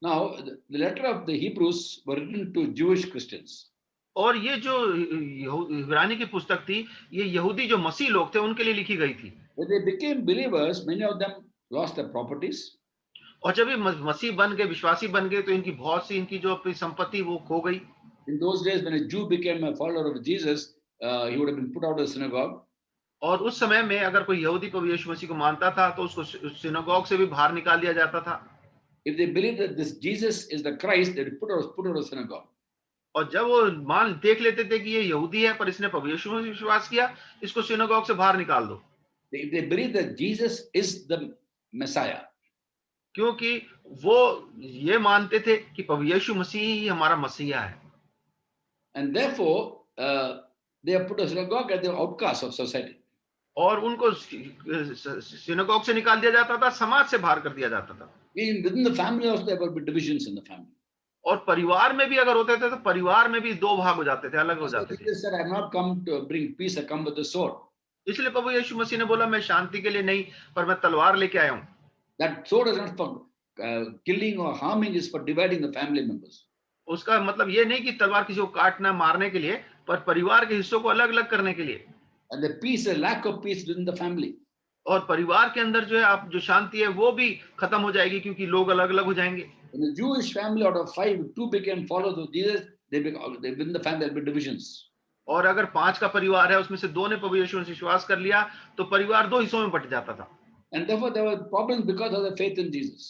Speaker 1: Now, the letter of the Hebrews were written to Jewish Christians.
Speaker 2: और ये जो इब्रानी की पुस्तक थी, ये यहूदी जो मसीह लोग थे उनके लिए लिखी गई थी।
Speaker 1: When they became believers, many of them lost their properties.
Speaker 2: और जब ये मसीह बन गए, विश्वासी बन गए, तो इनकी बहुत सी इनकी जो अपनी संपत्ति वो खो गई।
Speaker 1: In those days, when a Jew became a follower of Jesus, he would have been put out of the synagogue.
Speaker 2: और उस समय में अगर कोई यहूदी प्रभु यीशु मसीह को मानता था तो उसको सिनागोग से भी बाहर निकाल दिया जाता था।
Speaker 1: If they believed that this Jesus is the Christ, they would put out of synagogue.
Speaker 2: और जब वो देख लेते थे कि ये यहूदी है पर इसने प्रभु यीशु में विश्वास किया, इसको सिनागोग से बाहर निकाल दो।
Speaker 1: If they believe that Jesus is the Messiah,
Speaker 2: क्योंकि वो ये मानते थे कि प्रभु यीशु मसीह ही हमारा मसीहा है।
Speaker 1: and therefore they are put out of synagogue and they are outcasts of society.
Speaker 2: और उनको सिनागोग से निकाल दिया जाता था, समाज से बाहर कर दिया जाता था।
Speaker 1: Within the family also there will be divisions in the family.
Speaker 2: और परिवार में भी अगर होते थे तो परिवार में भी दो भाग हो जाते थे, अलग हो जाते थे।
Speaker 1: Jesus said, I have not come to bring peace, I come with the sword.
Speaker 2: इसलिए प्रभु यीशु मसीह ने बोला, मैं शांति के लिए नहीं पर मैं तलवार लेके आया हूँ।
Speaker 1: That sword is not for killing or harming, is for dividing the family members.
Speaker 2: उसका मतलब ये नहीं कि तलवार किसी को काटना मारने के लिए, पर परिवार के हिस्सों को अलग अलग करने के लिए।
Speaker 1: And the peace, the lack of peace within the family.
Speaker 2: और परिवार के अंदर जो है आप जो शांति है वो भी खत्म हो जाएगी क्योंकि लोग अलग अलग हो जाएंगे।
Speaker 1: In the Jewish family, out of 5, 2 became followers of Jesus. Within the family there will be divisions.
Speaker 2: और अगर 5 का परिवार है उसमें से 2 ने प्रभु यीशु में विश्वास कर लिया तो परिवार 2 हिस्सों में बट जाता था।
Speaker 1: And therefore there were problems because of the faith in Jesus.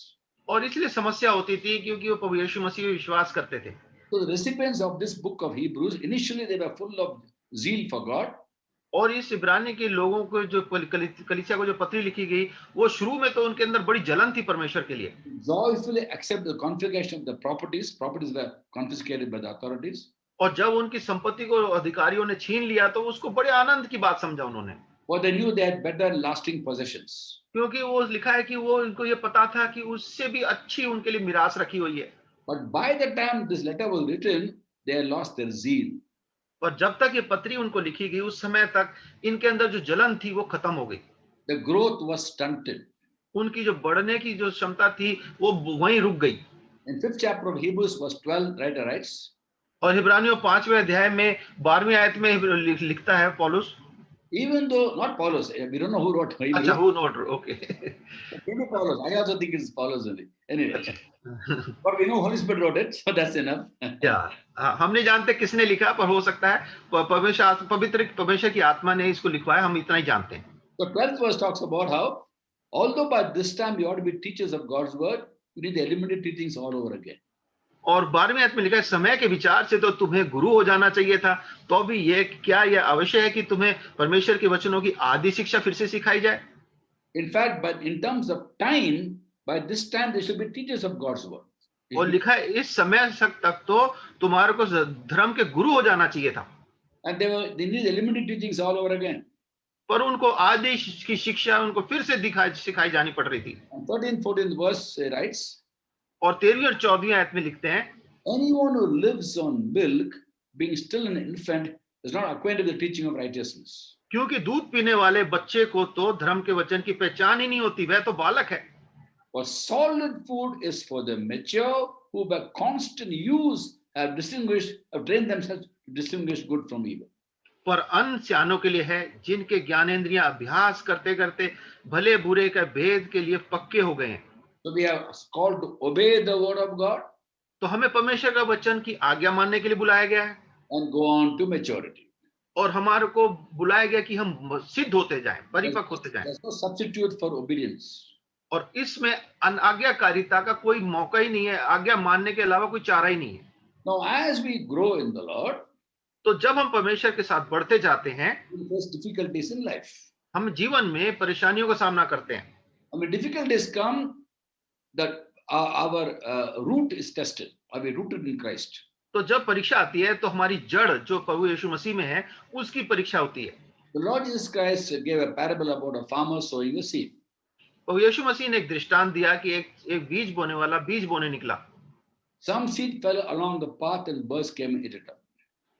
Speaker 2: और इसलिए समस्या होती थी क्योंकि वो प्रभु यीशु मसीह में विश्वास करते थे।
Speaker 1: So the recipients of this book of Hebrews, initially they were full of zeal for God.
Speaker 2: और इस इब्रानी के लोगों को जो कलीसिया को जो पत्री लिखी गई, वो शुरू में तो उनके अंदर बड़ी जलन थी परमेश्वर के लिए।
Speaker 1: Joyfully accept the confiscation of the properties. Properties were confiscated by the authorities.
Speaker 2: और जब उनकी संपत्ति को अधिकारियों ने छीन लिया तो उसको बड़े आनंद की बात समझा उन्होंने।
Speaker 1: For they knew they had better lasting possessions.
Speaker 2: क्योंकि वो लिखा है कि वो उनको ये पता था कि उससे भी अच्छी उनके लिए मिरास रखी हुई है।
Speaker 1: But by the time this letter was written, they had lost their zeal.
Speaker 2: पर जब तक ये पत्री उनको लिखी गई उस समय तक इनके अंदर जो जलन थी वो खत्म हो गई।
Speaker 1: The growth was stunted.
Speaker 2: उनकी जो बढ़ने की जो क्षमता थी वो वहीं रुक गई।
Speaker 1: In 5th chapter of Hebrews verse 12, writer writes,
Speaker 2: और इब्रानियों 5वें अध्याय में 12वीं आयत में लिखता है पौलुस,
Speaker 1: even though not Paulus, we don't know who wrote Hebrews.
Speaker 2: अच्छा who not, okay.
Speaker 1: Maybe Paulus. I also think it's Paulus only. Anyway, but we know Holy Spirit wrote it, so that's enough.
Speaker 2: या हम नहीं जानते किसने लिखा, पर हो सकता है पवित्र परमेश्वर की आत्मा ने इसको लिखवाया, हम इतना ही जानते हैं।
Speaker 1: The 12th verse talks about how, although by this time you ought to be teachers of God's word, you need the elementary teachings all over again.
Speaker 2: और 12वीं आयत में लिखा है, समय के विचार से तो तुम्हें गुरु हो जाना चाहिए था, तो भी ये क्या यह अवश्य है कि तुम्हें परमेश्वर के वचनों की आदि शिक्षा फिर से सिखाई जाए?
Speaker 1: In fact, but in terms of time, by this time they should be teachers of God's word.
Speaker 2: और लिखा है इस समय तक तो तुम्हारे को धर्म के गुरु हो जाना चाहिए था,
Speaker 1: And they need elementary teachings all over again.
Speaker 2: पर उनको आदि की शिक्षा उनको फिर से सिखाई जानी पड़ रही थी।
Speaker 1: And 13th, 14th verse writes,
Speaker 2: और 13वीं और 14वीं आयत में लिखते हैं,
Speaker 1: anyone who lives on milk, being still an infant, is not acquainted with the teaching of righteousness.
Speaker 2: क्योंकि दूध पीने वाले बच्चे को तो धर्म के वचन की पहचान ही नहीं होती, वह तो बालक है।
Speaker 1: For solid food is for the mature, who by constant use have trained themselves to distinguish good from evil.
Speaker 2: पर अन्न सियानों के लिए है, जिनके ज्ञानेंद्रियां अभ्यास करते करते भले बुरे का भेद के लिए पक्के हो गए हैं।
Speaker 1: So we are called to obey the word of God
Speaker 2: तो हमें परमेश्वर का वचन की आज्ञा मानने के लिए बुलाया गया है,
Speaker 1: and go on to maturity.
Speaker 2: और हमारे को बुलाया गया कि हम सिद्ध होते जाएं, परिपक्व होते जाएं।
Speaker 1: There's no substitute for obedience.
Speaker 2: और इसमें अनाज्ञाकारिता का कोई मौका ही नहीं है, आज्ञा मानने के अलावा कोई चारा ही नहीं है।
Speaker 1: Now, as we grow in the Lord,
Speaker 2: तो जब हम परमेश्वर के साथ बढ़ते जाते हैं,
Speaker 1: we face difficulties in life.
Speaker 2: हम जीवन में परेशानियों का सामना करते हैं।
Speaker 1: I mean, difficulties come that our root is tested. Are we rooted in Christ?
Speaker 2: तो जब परीक्षा आती है तो हमारी जड़ जो प्रभु यीशु मसीह में है उसकी परीक्षा होती है।
Speaker 1: The Lord Jesus Christ gave a parable about a farmer sowing a seed.
Speaker 2: प्रभु यीशु मसीह ने एक दृष्टांत दिया कि एक बीज बोने वाला बीज बोने निकला।
Speaker 1: Some seed fell along the path and birds came and ate it up.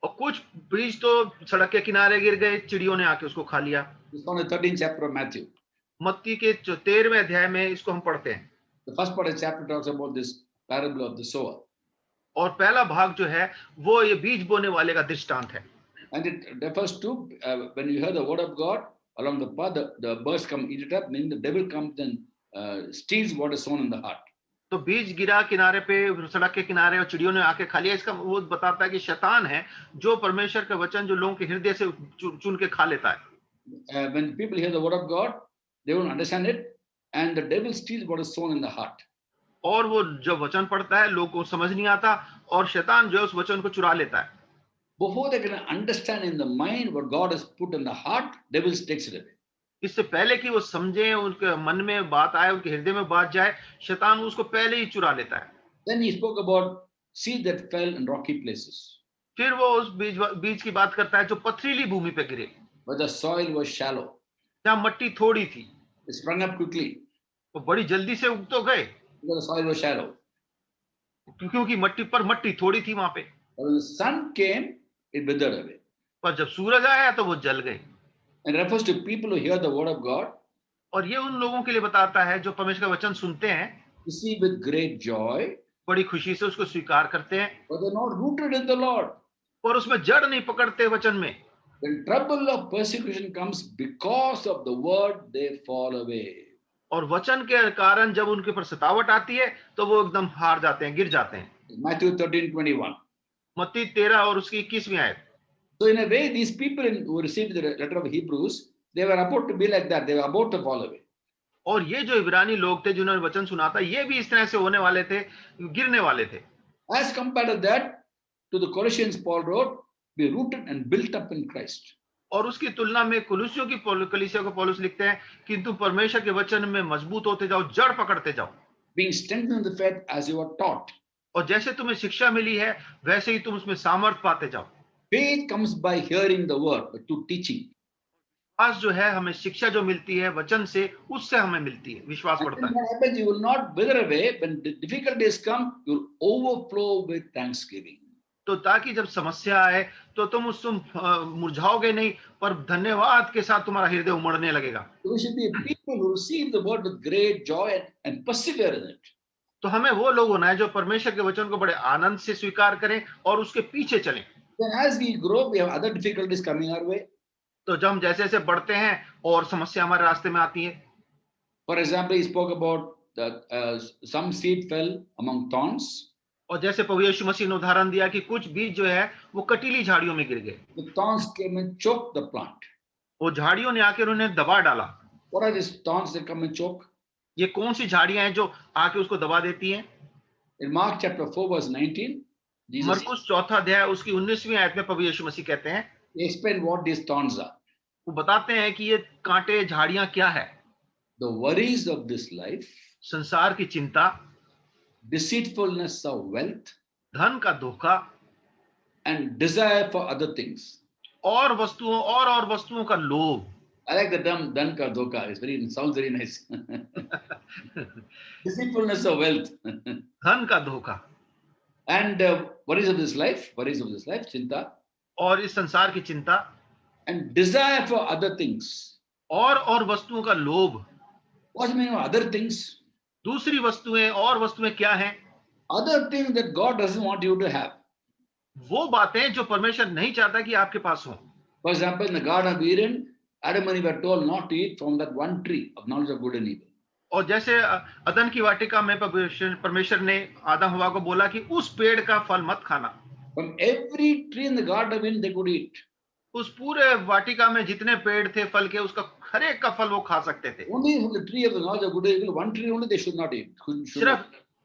Speaker 2: और कुछ बीज तो सड़क के किनारे गिर गए, चिड़ियों ने आके उसको खा लिया।
Speaker 1: It's found in the 13th chapter of Matthew.
Speaker 2: मत्ती के 13वें अध्याय में इसको हम पढ़ते हैं।
Speaker 1: The first part of the chapter talks about this parable of the sower.
Speaker 2: और पहला भाग जो है वो ये बीज बोने वाले का दृष्टांत है।
Speaker 1: And it refers to when you hear the word of God along the path, the birds come eat it up, meaning the devil comes and steals what is sown in the heart.
Speaker 2: तो बीज गिरा किनारे पे, सड़क के किनारे, और चिड़ियों ने आके खा लिया। इसका वो बताता है कि शैतान है जो परमेश्वर का वचन जो लोगों के हृदय से चुन के खा लेता है।
Speaker 1: When people hear the word of God, they won't understand it, and the devil steals what is sown in the heart.
Speaker 2: और वो जब वचन पढ़ता है लोगों को समझ नहीं आता, और शैतान जो है उस वचन को चुरा लेता है।
Speaker 1: Before they can understand in the mind what God has put in the heart, devil takes it away.
Speaker 2: इससे पहले कि वो समझे, उनके मन में बात आए, उनके हृदय में बात जाए, शैतान उसको पहले ही चुरा लेता है।
Speaker 1: Then he spoke about seed that fell in rocky places,
Speaker 2: फिर वो उस बीज की बात करता है जो पथरीली भूमि पे गिरे,
Speaker 1: where the soil was shallow.
Speaker 2: जहाँ मट्टी थोड़ी थी।
Speaker 1: It sprung up quickly
Speaker 2: वो बड़ी जल्दी से उग तो गए
Speaker 1: because the soil was shallow.
Speaker 2: क्योंकि मट्टी पर मट्टी थोड़ी थी वहां पे।
Speaker 1: But when the sun came, it withered away.
Speaker 2: पर जब सूरज आया तो वो जल गए।
Speaker 1: And refers to people who hear the word of God,
Speaker 2: और ये उन लोगों के लिए बताता है जो परमेश्वर का वचन सुनते हैं,
Speaker 1: receive with great joy,
Speaker 2: बड़ी खुशी से उसको स्वीकार करते हैं,
Speaker 1: but they're not rooted in the Lord.
Speaker 2: और उसमें जड़ नहीं पकड़ते वचन में।
Speaker 1: When trouble of persecution comes because of the word, they fall away.
Speaker 2: और वचन के कारण जब उनके ऊपर सतावट आती है तो वो एकदम हार जाते हैं, गिर जाते हैं।
Speaker 1: Matthew 13:21.
Speaker 2: मत्ती 13 और उसकी 21वीं आयत।
Speaker 1: So in a way, these people who received the letter of Hebrews, they were about to be like that. They were about to fall away.
Speaker 2: और ये जो इब्रानी लोग थे जिन्होंने वचन सुना था, ये भी इस तरह से होने वाले थे, गिरने वाले थे।
Speaker 1: As compared to that, to the Colossians, Paul wrote, "Be rooted and built up in Christ."
Speaker 2: और उसकी तुलना में कुलुसियों की कलीसिया को पौलुस लिखते हैं कि तुम परमेश्वर के वचन में मजबूत होते जाओ, जड़ पकड़ते जाओ,
Speaker 1: Being strengthened in the faith as you are taught.
Speaker 2: और जैसे तुम्हें शिक्षा मिली है वैसे ही तुम उसमें सामर्थ पाते जाओ।
Speaker 1: Faith comes by hearing the word, but to teaching.
Speaker 2: विश्वास जो है, हमें शिक्षा जो मिलती है वचन से, उससे हमें मिलती है, विश्वास
Speaker 1: And
Speaker 2: बढ़ता
Speaker 1: when
Speaker 2: है।
Speaker 1: that happens, you will not wither away. When the difficulties come, you will overflow with thanksgiving.
Speaker 2: तो ताकि जब समस्या आए तो तुम मुरझाओगे नहीं, पर धन्यवाद के साथ तुम्हारा हृदय उमड़ने लगेगा।
Speaker 1: We should be people who receive the word with great joy and persevere in it.
Speaker 2: तो हमें वो लोग होना है जो परमेश्वर के वचन को बड़े आनंद से स्वीकार करें और उसके पीछे चलें।
Speaker 1: Then as we grow, we have other difficulties coming our way.
Speaker 2: तो जब हम जैसे जैसे बढ़ते हैं और समस्या हमारे रास्ते में आती है।
Speaker 1: For example, he spoke about that some seed fell among thorns.
Speaker 2: और जैसे प्रभु यीशु मसीह ने उदाहरण दिया कि कुछ बीज जो है वो कटीली झाड़ियों में गिर गए।
Speaker 1: The thorns came and choked the plant.
Speaker 2: वो झाड़ियों ने आकर उन्हें दबा डाला।
Speaker 1: What are these thorns that come and choke?
Speaker 2: ये कौन सी झाड़ियां हैं जो आके उसको दबा देती हैं?
Speaker 1: In Mark chapter 4 verse 19, Jesus
Speaker 2: मरकुस 4 अध्याय उसकी 19वीं आयत में प्रभु यीशु मसीह कहते हैं,
Speaker 1: explained what these thorns are.
Speaker 2: वो बताते हैं कि ये कांटे झाड़ियां क्या है।
Speaker 1: The worries of this life,
Speaker 2: संसार की चिंता,
Speaker 1: deceitfulness of wealth,
Speaker 2: धन का धोखा,
Speaker 1: and desire for other things.
Speaker 2: और वस्तुओं का लोभ.
Speaker 1: I like the term "dan ka dhoka." It sounds very nice. Deceitfulness of wealth.
Speaker 2: धन का धोखा
Speaker 1: And worries of this life, chinta,
Speaker 2: और इस संसार की चिंता
Speaker 1: and desire for other things.
Speaker 2: और वस्तुओं का लोभ.
Speaker 1: What's the meaning of other things?
Speaker 2: दूसरी वस्तुएं और वस्तुएं क्या हैं?
Speaker 1: Other things that God doesn't want you to have.
Speaker 2: वो बातें जो परमेश्वर नहीं चाहता कि आपके पास हो.
Speaker 1: For example, in the Garden of Eden, Adam and Eve were told not to eat from that one tree of knowledge of good and evil.
Speaker 2: और जैसे अदन की वाटिका में परमेश्वर ने आदम हवा को बोला कि उस पेड़ का फल मत खाना.
Speaker 1: From every tree in the Garden of Eden they could eat.
Speaker 2: उस पूरे वाटिका में जितने पेड़ थे फल के, उसका हर एक का फल वो खा सकते थे.
Speaker 1: Only from the tree of the knowledge of good and evil, one tree only they should not eat.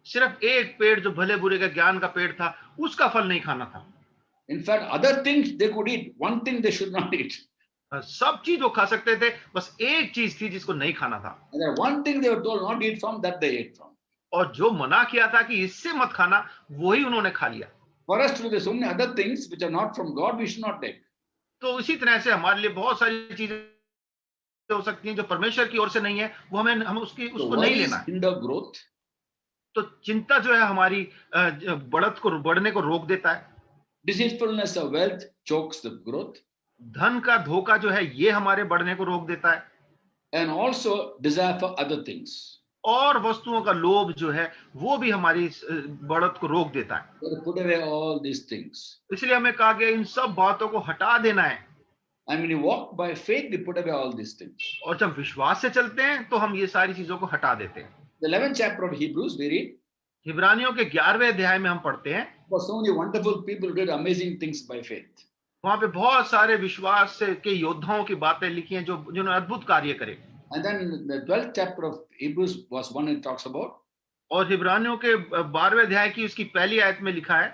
Speaker 2: सिर्फ एक पेड़ जो भले बुरे का ज्ञान का पेड़ था, उसका फल नहीं खाना था.
Speaker 1: In fact, other things they could eat. One thing they should not eat.
Speaker 2: सब चीज वो खा सकते थे, बस एक चीज थी जिसको नहीं खाना था.
Speaker 1: And there one thing they were told not to eat from, that they ate from.
Speaker 2: और जो मना किया था कि इससे मत खाना, वही उन्होंने खा लिया.
Speaker 1: For us to do so many other things which are not from God, we should not take.
Speaker 2: तो इसी तरह से हमारे लिए बहुत सारी चीजें हो सकती हैं जो परमेश्वर की ओर से नहीं है, वो हम उसको नहीं लेना.
Speaker 1: Hinder growth.
Speaker 2: तो चिंता जो है हमारी बढ़ने को रोक देता है.
Speaker 1: Deceitfulness of wealth chokes the growth.
Speaker 2: धन का धोखा जो है ये हमारे बढ़ने को रोक देता है.
Speaker 1: And also desire for other things.
Speaker 2: और वस्तुओं का लोभ जो है वो भी हमारी बढ़त को रोक देता है.
Speaker 1: So put away all these things.
Speaker 2: इसलिए हमें कहा गया इन सब बातों को हटा देना है.
Speaker 1: And when you walk by faith, we put away all these things.
Speaker 2: और जब विश्वास से चलते हैं तो हम ये सारी चीजों को हटा देते हैं.
Speaker 1: The 11th chapter of Hebrews, we read.
Speaker 2: इब्रानियों के 11वें अध्याय में हम पढ़ते हैं.
Speaker 1: For so many wonderful people who did amazing things by faith.
Speaker 2: वहां पे बहुत सारे विश्वास के योद्धाओं की बातें लिखी हैं जिन्होंने अद्भुत कार्य करे.
Speaker 1: And then the 12th chapter of Hebrews verse 1 it talks about.
Speaker 2: और इब्रानियों के 12वें अध्याय की उसकी पहली आयत में लिखा है.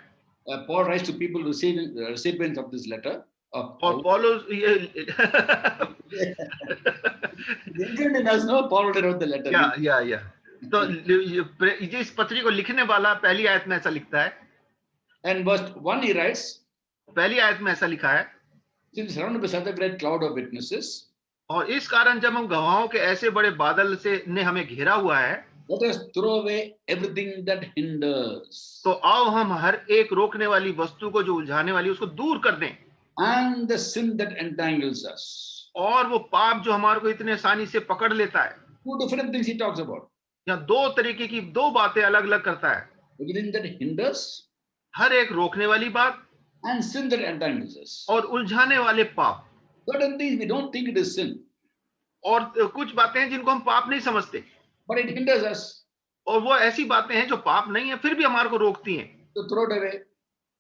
Speaker 1: Paul writes to people receiving recipients of this letter.
Speaker 2: और पौलुस
Speaker 1: Paul wrote the letter.
Speaker 2: या तो इस पत्री को लिखने वाला पहली आयत में ऐसा लिखता है.
Speaker 1: And verse 1 he writes.
Speaker 2: पहली आयत में ऐसा लिखा है.
Speaker 1: Since surrounded by such a great cloud of witnesses.
Speaker 2: और इस कारण जब हम गवाहों के ऐसे बड़े बादल से ने हमें घेरा हुआ है,
Speaker 1: let us throw away everything that hinders.
Speaker 2: तो आओ हम हर एक रोकने वाली वस्तु को जो उलझाने वाली उसको दूर कर दें.
Speaker 1: And the sin that entangles us.
Speaker 2: और वो पाप जो हमारे को इतने आसानी से पकड़ लेता है.
Speaker 1: Two different things he talks about.
Speaker 2: यहाँ दो तरीके की दो बातें अलग अलग करता है.
Speaker 1: Everything that hinders.
Speaker 2: हर एक रोकने वाली बात.
Speaker 1: And sin that entangles us.
Speaker 2: और उलझाने वाले पाप.
Speaker 1: Certain things we don't think it is sin.
Speaker 2: और कुछ बातें हैं जिनको हम पाप नहीं समझते.
Speaker 1: But it hinders us.
Speaker 2: और वो ऐसी बातें हैं जो पाप नहीं है फिर भी हमारे को रोकती हैं.
Speaker 1: So throw it away.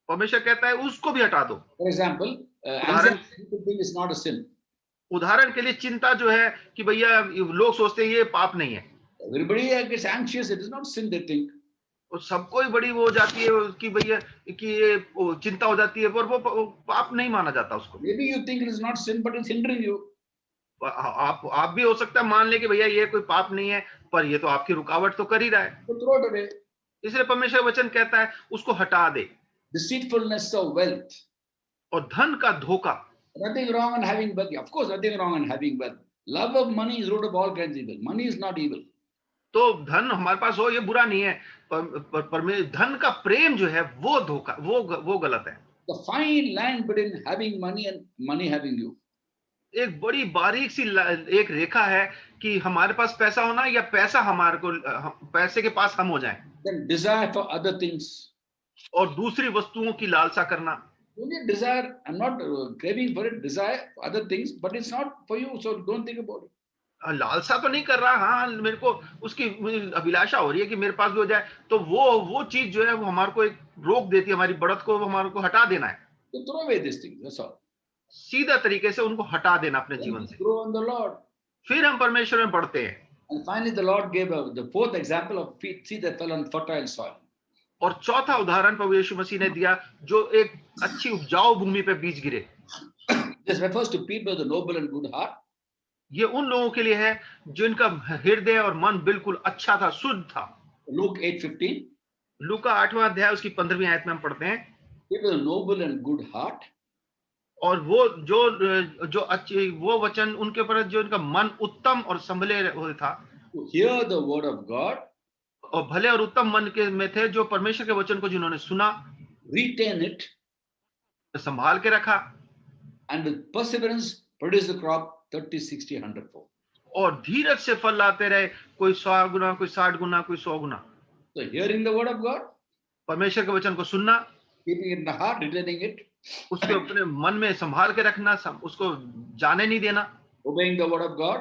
Speaker 2: परमेश्वर कहता है उसको भी हटा दो.
Speaker 1: For example, anxiety is not a sin.
Speaker 2: उदाहरण के लिए चिंता जो है कि भैया लोग सोचते हैं ये पाप नहीं है.
Speaker 1: Everybody gets anxious. It is not sin, they think.
Speaker 2: और सबको ही बड़ी वो हो जाती है कि भैया कि ये चिंता हो जाती है, पर वो पाप नहीं माना जाता उसको.
Speaker 1: Maybe you think it is not sin, but it's hindering you.
Speaker 2: आप भी हो सकता है मान ले कि भैया ये कोई पाप नहीं है, पर ये तो आपकी रुकावट तो कर ही रहा है.
Speaker 1: So throw it away.
Speaker 2: इसलिए परमेश्वर वचन कहता है उसको हटा दे.
Speaker 1: Deceitfulness of wealth.
Speaker 2: और धन का धोखा.
Speaker 1: Nothing wrong in having wealth. Of course, nothing wrong in having wealth. Love of money is root of all kinds of evil. Money is not evil.
Speaker 2: तो धन हमारे पास हो ये बुरा नहीं है, पर धन का प्रेम जो है वो धोखा, वो गलत है.
Speaker 1: The fine line between having money and money having you.
Speaker 2: एक बड़ी बारीक सी एक रेखा है कि हमारे पास पैसा होना या पैसा हमारे को पैसे के पास हम हो जाएं.
Speaker 1: Then desire for other things.
Speaker 2: और दूसरी वस्तुओं की लालसा करना.
Speaker 1: Only desire. I'm not craving for it. Desire for other things, but it's not for you. So don't think about it.
Speaker 2: लालसा तो नहीं कर रहा, हाँ मेरे को उसकी अभिलाषा हो रही है कि मेरे पास भी हो जाए, तो वो चीज जो है वो हमारे को एक रोक देती है, हमारी बढ़त को हमारे को हटा देना है.
Speaker 1: So throw away these things. That's all.
Speaker 2: सीधा तरीके से उनको हटा देना अपने जीवन से.
Speaker 1: Grow in the Lord.
Speaker 2: फिर हम परमेश्वर में बढ़ते हैं.
Speaker 1: And finally, the Lord gave the fourth example of seed that fell on fertile soil.
Speaker 2: और चौथा उदाहरण प्रभु यीशु मसीह ने दिया जो एक अच्छी उपजाऊ भूमि पे बीज गिरे.
Speaker 1: This refers to people with a noble and good heart.
Speaker 2: ये उन लोगों के लिए है जिनका हृदय और मन बिल्कुल अच्छा था, शुद्ध था.
Speaker 1: Luke 8:15.
Speaker 2: लूका 8वां अध्याय उसकी 15वीं आयत में हम पढ़ते हैं,
Speaker 1: People of noble and good heart,
Speaker 2: और वो जो अच्छे वो वचन उनके ऊपर जो उनका मन उत्तम और संभले हुए था,
Speaker 1: who hear the word of God,
Speaker 2: और भले और उत्तम मन के में थे, जो परमेश्वर के वचन को जिन्होंने सुना,
Speaker 1: retain it,
Speaker 2: संभाल के रखा,
Speaker 1: and with perseverance produce the crop 30, 60, 100-fold.
Speaker 2: और धीरज से फल लाते रहे, कोई 100 गुना, कोई 60 गुना, कोई 100 गुना।
Speaker 1: So hearing the word of God,
Speaker 2: परमेश्वर के वचन को सुनना,
Speaker 1: keeping it in the heart, retaining it,
Speaker 2: उसको अपने मन में संभाल के रखना, उसको जाने नहीं देना,
Speaker 1: obeying the word of God,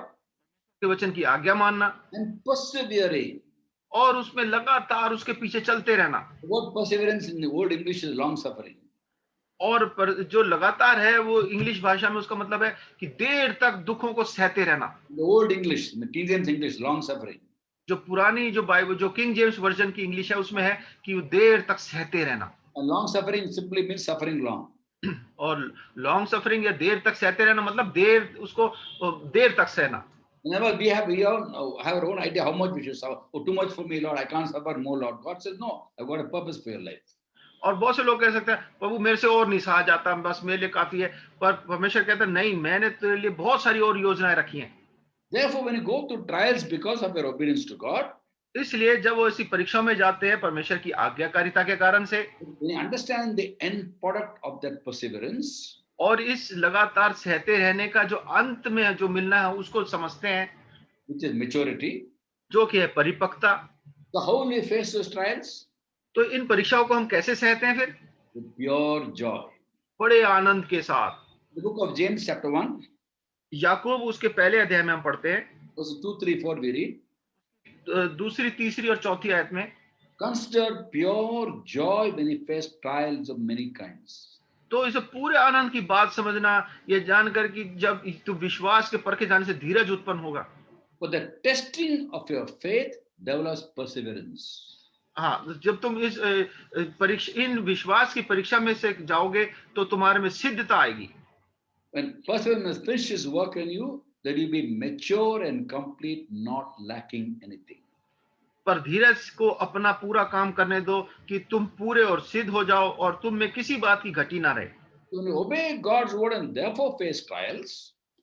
Speaker 2: के वचन की आज्ञा मानना,
Speaker 1: and persevering.
Speaker 2: और उसमें लगातार उसके पीछे चलते रहना।
Speaker 1: The word perseverance in the old English is long suffering.
Speaker 2: और जो लगातार है वो इंग्लिश भाषा में उसका मतलब है कि देर तक दुखों को सहते रहना।
Speaker 1: The old English, in the King James English, long suffering.
Speaker 2: जो पुरानी जो बाइबल जो किंग जेम्स वर्जन की इंग्लिश है उसमें है कि वो देर तक सहते रहना।
Speaker 1: And long suffering simply means suffering long.
Speaker 2: और लॉन्ग सफरिंग या देर तक सहते रहना मतलब देर तक सहना।
Speaker 1: Whenever we have our own idea how much we should suffer. Oh, too much for me, Lord. I can't suffer more, Lord. God says, no, I've got a purpose for your life.
Speaker 2: और बहुत से लोग कह सकते हैं प्रभु मेरे से और नहीं सहा जाता, बस मेरे लिए काफी है। पर परमेश्वर कहता है नहीं, मैंने तेरे लिए बहुत सारी और योजनाएं रखी हैं।
Speaker 1: Therefore, when you go through trials because of your obedience to God,
Speaker 2: इसलिए जब वो ऐसी परीक्षाओं में जाते हैं परमेश्वर की आज्ञाकारिता के कारण से,
Speaker 1: when you understand the end product of that perseverance,
Speaker 2: और इस लगातार सहते रहने का जो अंत में जो मिलना है उसको समझते हैं,
Speaker 1: which is maturity,
Speaker 2: जो कि है परिपक्वता।
Speaker 1: so how will we face those trials?
Speaker 2: तो इन परीक्षाओं को हम कैसे सहते हैं फिर?
Speaker 1: With pure joy.
Speaker 2: बड़े आनंद के साथ।
Speaker 1: The book of James chapter 1,
Speaker 2: याकूब उसके पहले अध्याय में हम पढ़ते हैं,
Speaker 1: verses 2, 3, 4 we read,
Speaker 2: दूसरी, तीसरी और चौथी आयत में,
Speaker 1: consider pure joy when you face trials of many kinds.
Speaker 2: तो इसे पूरे आनंद की बात समझना, ये जानकर कि जब तू विश्वास के परखे जाने से धीरज उत्पन्न होगा।
Speaker 1: For the testing of your faith develops perseverance.
Speaker 2: हाँ, जब तुम इस इन विश्वास की परीक्षा में से जाओगे तो तुम्हारे में सिद्धता आएगी।
Speaker 1: When perseverance finishes work in you, that you be mature and complete, not lacking anything.
Speaker 2: पर धीरज को अपना पूरा काम करने दो कि तुम पूरे और सिद्ध हो जाओ और तुम में किसी बात की घटी ना रहे।
Speaker 1: When you obey God's word and therefore face trials,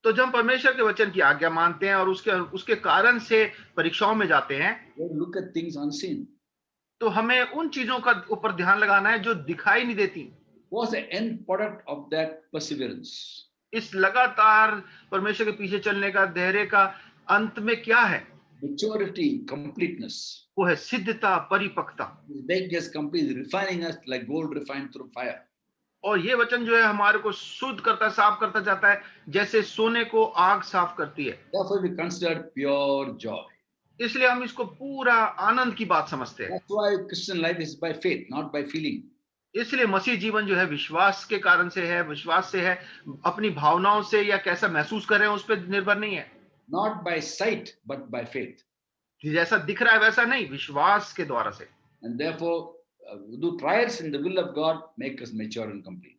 Speaker 2: तो जब परमेश्वर के वचन की आज्ञा मानते हैं और उसके कारण से परीक्षाओं में जाते हैं,
Speaker 1: look at things unseen.
Speaker 2: तो हमें उन चीजों का ऊपर ध्यान लगाना है जो दिखाई नहीं देती।
Speaker 1: What's the end product of that perseverance?
Speaker 2: इस लगातार परमेश्वर के पीछे चलने का धैर्य का अंत में क्या है?
Speaker 1: Maturity, completeness.
Speaker 2: वो है सिद्धता, परिपक्वता।
Speaker 1: Make us complete, refining us like gold refined through fire.
Speaker 2: और ये वचन जो है हमारे को शुद्ध करता, साफ करता जाता है, जैसे सोने को आग साफ करती है।
Speaker 1: Therefore, we consider pure joy.
Speaker 2: इसलिए हम इसको पूरा आनंद की बात समझते हैं।
Speaker 1: That's why Christian life is by faith, not by feeling.
Speaker 2: इसलिए मसीह जीवन जो है विश्वास के कारण से है, विश्वास से है, अपनी भावनाओं से या कैसा महसूस कर रहे हैं उस पर निर्भर नहीं है।
Speaker 1: Not by sight, but by faith.
Speaker 2: जैसा दिख रहा है वैसा नहीं, विश्वास के द्वारा से।
Speaker 1: And therefore, do trials in the will of God make us mature and complete.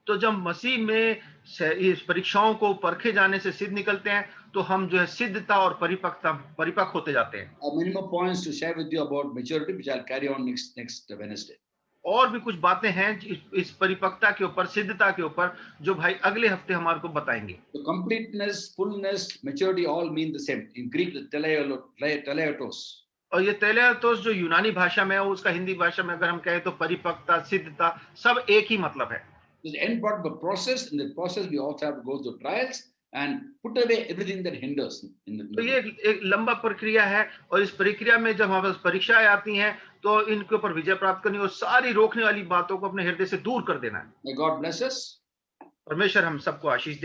Speaker 2: तो जब मसीह में इस परीक्षाओं को परखे जाने से सिद्ध निकलते हैं तो हम जो है सिद्धता और परिपक्व होते जाते हैं।
Speaker 1: Many more points to share with you about maturity, which I'll carry on next Wednesday.
Speaker 2: और भी कुछ बातें हैं इस परिपक्वता के ऊपर, सिद्धता के ऊपर, जो भाई अगले हफ्ते हमारे को बताएंगे।
Speaker 1: The completeness, fullness, maturity all mean the same. In Greek, the teleiotos.
Speaker 2: और ये तेलेटोस जो यूनानी भाषा में है, उसका हिंदी भाषा में अगर हम कहें तो परिपक्वता, सिद्धता सब एक ही मतलब है।
Speaker 1: The end part of the process. In the process, we also have to go through trials and put away everything that hinders.
Speaker 2: तो ये एक लंबा प्रक्रिया है और इस प्रक्रिया में जब हमारे पास परीक्षाएं आती हैं तो इनके ऊपर विजय प्राप्त करनी और सारी रोकने वाली बातों को अपने हृदय से दूर कर देना है।
Speaker 1: May God bless us.
Speaker 2: परमेश्वर हम सबको आशीष दे।